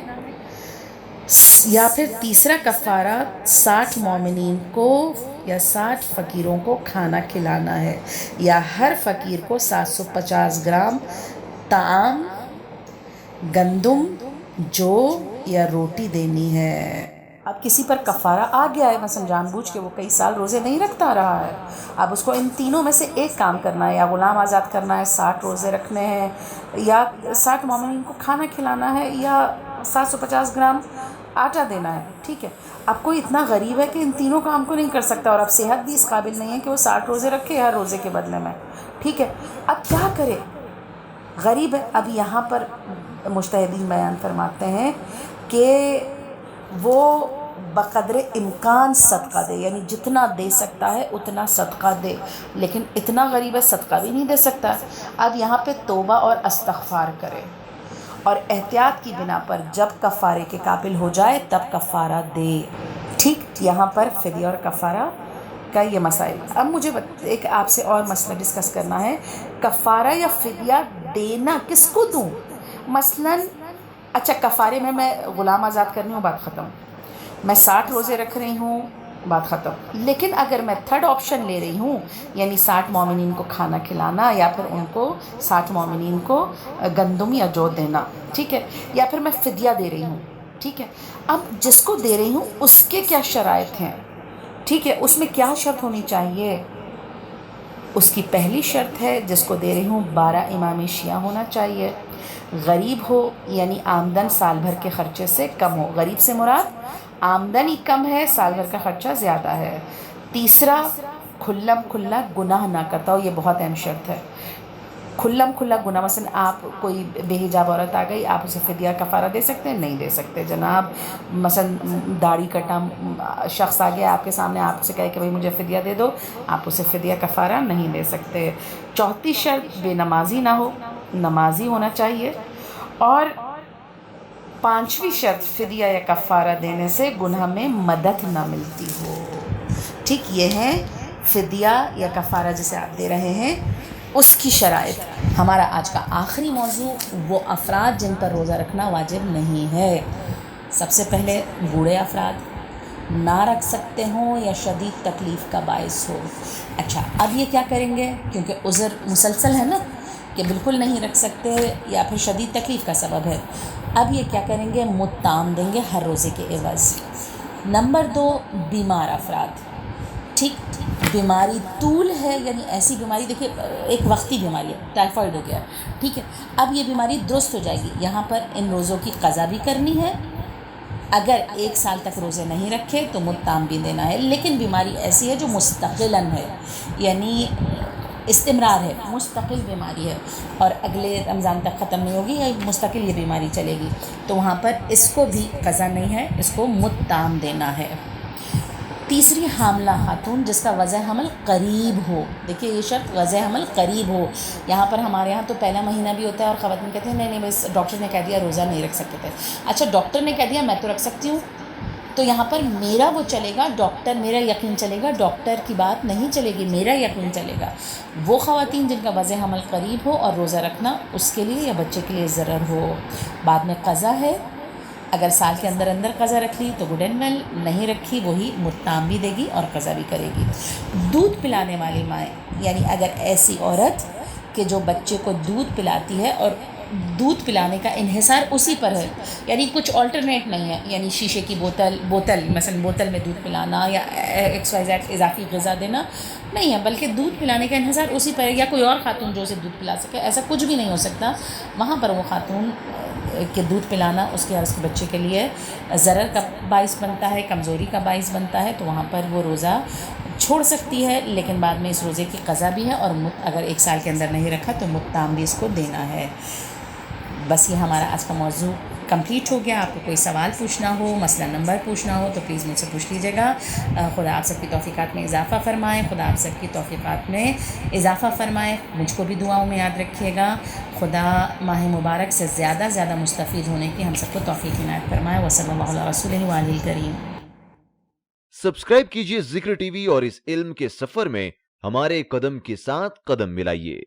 یا پھر تیسرا کفارہ 60 مومنین کو یا 60 فقیروں کو کھانا کھلانا ہے، یا ہر فقیر کو 750 گرام طعام، گندم، جو یا روٹی دینی ہے. اب کسی پر کفارہ آ گیا ہے، مثلا جان بوجھ کے وہ کئی سال روزے نہیں رکھتا رہا ہے، اب اس کو ان تینوں میں سے ایک کام کرنا ہے، یا غلام آزاد کرنا ہے، 60 روزے رکھنے ہیں، یا 60 مومنین کو کھانا کھلانا ہے، یا 750 گرام آٹا دینا ہے. ٹھیک ہے، اب کوئی اتنا غریب ہے کہ ان تینوں کام کو نہیں کر سکتا اور اب صحت بھی اس قابل نہیں ہے کہ وہ 60 روزے رکھے ہر روزے کے بدلے میں. ٹھیک ہے، اب کیا کرے؟ غریب ہے. اب یہاں پر مجتہدین بیان فرماتے ہیں کہ وہ بقدر امکان صدقہ دے، یعنی جتنا دے سکتا ہے اتنا صدقہ دے، لیکن اتنا غریب ہے صدقہ بھی نہیں دے سکتا. اب یہاں پہ توبہ اور استغفار کرے اور احتیاط کی بنا پر جب کفارے کے قابل ہو جائے تب کفارہ دے. ٹھیک، یہاں پر فدیہ اور کفارہ کا یہ مسائل. اب مجھے ایک آپ سے اور مسئلہ ڈسکس کرنا ہے، کفارہ یا فدیہ دینا کس کو دوں؟ مثلا اچھا، کفارے میں غلام آزاد کرنی ہوں، بات ختم. میں 60 روزے رکھ رہی ہوں، بات ختم. لیکن اگر میں تھرڈ آپشن لے رہی ہوں، یعنی 60 مومنین کو کھانا کھلانا، یا پھر ان کو 60 مومنین کو گندم یا جو دینا، ٹھیک ہے، یا پھر میں فدیہ دے رہی ہوں. ٹھیک ہے، اب جس کو دے رہی ہوں اس کے کیا شرائط ہیں؟ ٹھیک ہے، اس میں کیا شرط ہونی چاہیے؟ اس کی پہلی شرط ہے جس کو دے رہی ہوں 12 امام شیعہ ہونا چاہیے، غریب ہو یعنی آمدن سال بھر کے خرچے سے کم ہو. غریب سے مراد آمدن ہی کم ہے، سال بھر کا خرچہ زیادہ ہے. تیسرا، کھلا گناہ نہ کرتا ہو، یہ بہت اہم شرط ہے. کھلم کھلا گناہ، مثلا آپ کوئی بے حجاب عورت آ گئی، آپ اسے فدیہ کفارہ دے سکتے ہیں؟ نہیں دے سکتے جناب. مثلا داڑھی کٹا شخص آ گیا آپ کے سامنے، آپ اسے کہے کہ بھائی مجھے فدیہ دے دو، آپ اسے فدیہ کفارہ نہیں دے سکتے. چوتھی شرط بے نمازی نہ ہو، نمازی ہونا چاہیے. اور پانچویں شرط فدیہ یا کفارہ دینے سے گناہ میں مدد نہ ملتی ہو. ٹھیک، یہ ہے فدیہ یا کفارہ جسے آپ دے رہے ہیں اس کی شرائط. ہمارا آج کا آخری موضوع وہ افراد جن پر روزہ رکھنا واجب نہیں ہے. سب سے پہلے بوڑھے افراد، نہ رکھ سکتے ہوں یا شدید تکلیف کا باعث ہو. اچھا، اب یہ کیا کریں گے؟ کیونکہ عذر مسلسل ہے نا کہ بالکل نہیں رکھ سکتے یا پھر شدید تکلیف کا سبب ہے. اب یہ کیا کریں گے؟ متام دیں گے ہر روزے کے عوض. نمبر 2، بیمار افراد. ٹھیک، بیماری طول ہے، یعنی ایسی بیماری، دیکھیے ایک وقتی بیماری ہے، ٹائیفائڈ ہو گیا، ٹھیک ہے، اب یہ بیماری درست ہو جائے گی، یہاں پر ان روزوں کی قضا بھی کرنی ہے. اگر 1 سال تک روزے نہیں رکھے تو متام بھی دینا ہے. لیکن بیماری ایسی ہے جو مستقلاً ہے، یعنی استمرار ہے، مستقل بیماری ہے اور اگلے رمضان تک ختم نہیں ہوگی، یا مستقل یہ بیماری چلے گی، تو وہاں پر اس کو بھی قضا نہیں ہے، اس کو متام دینا ہے. تیسری، حاملہ خاتون جس کا وضع حمل قریب ہو. دیکھیے یہ شرط وضع حمل قریب ہو. یہاں پر ہمارے یہاں تو پہلا مہینہ بھی ہوتا ہے اور خواتین کہتے ہیں نہیں بس ڈاکٹر نے کہہ دیا روزہ نہیں رکھ سکتے تھے. اچھا، ڈاکٹر نے کہہ دیا میں تو رکھ سکتی ہوں، تو یہاں پر میرا وہ چلے گا، ڈاکٹر میرا یقین چلے گا، ڈاکٹر کی بات نہیں چلے گی، میرا یقین چلے گا. وہ خواتین جن کا وضع حمل قریب ہو اور روزہ رکھنا اس کے لیے یا بچے کے لیے ضرر ہو، بعد میں قضا ہے. اگر سال کے اندر قضا رکھ لی تو گڈ اینڈ ویل، نہیں رکھی وہی متام بھی دے گی اور قضا بھی کرے گی. دودھ پلانے والی مائیں، یعنی اگر ایسی عورت کہ جو بچے کو دودھ پلاتی ہے اور دودھ پلانے کا انحصار اسی پر ہے، یعنی کچھ آلٹرنیٹ نہیں ہے، یعنی شیشے کی بوتل مثلا بوتل میں دودھ پلانا یا XYZ اضافی غذا دینا نہیں ہے، بلکہ دودھ پلانے کا انحصار اسی پر ہے، یا کوئی اور خاتون جو اسے دودھ پلا سکے، ایسا کچھ بھی نہیں ہو سکتا. وہاں پر وہ خاتون کہ دودھ پلانا اس کے اور اس کے بچے کے لیے ضرر کا باعث بنتا ہے، کمزوری کا باعث بنتا ہے، تو وہاں پر وہ روزہ چھوڑ سکتی ہے، لیکن بعد میں اس روزے کی قضا بھی ہے، اور اگر 1 سال کے اندر نہیں رکھا تو متام بھی اس کو دینا ہے. بس یہ ہمارا آج کا موضوع کمپلیٹ ہو گیا. آپ کو کوئی سوال پوچھنا ہو، مسئلہ نمبر پوچھنا ہو تو پلیز مجھ سے پوچھ لیجیے گا. خدا آپ سب کی توفیقات میں اضافہ فرمائے، خدا آپ سب کی توفیقات میں اضافہ فرمائے. مجھ کو بھی دعاؤں میں یاد رکھیے گا. خدا ماہ مبارک سے زیادہ مستفید ہونے کی ہم سب کو توفیق عنایت فرمائے. وصلی اللہ علیہ رسولہ وآلہ الکریم. سبسکرائب کیجئے ذکر ٹی وی اور اس علم کے سفر میں ہمارے قدم کے ساتھ قدم ملائیے.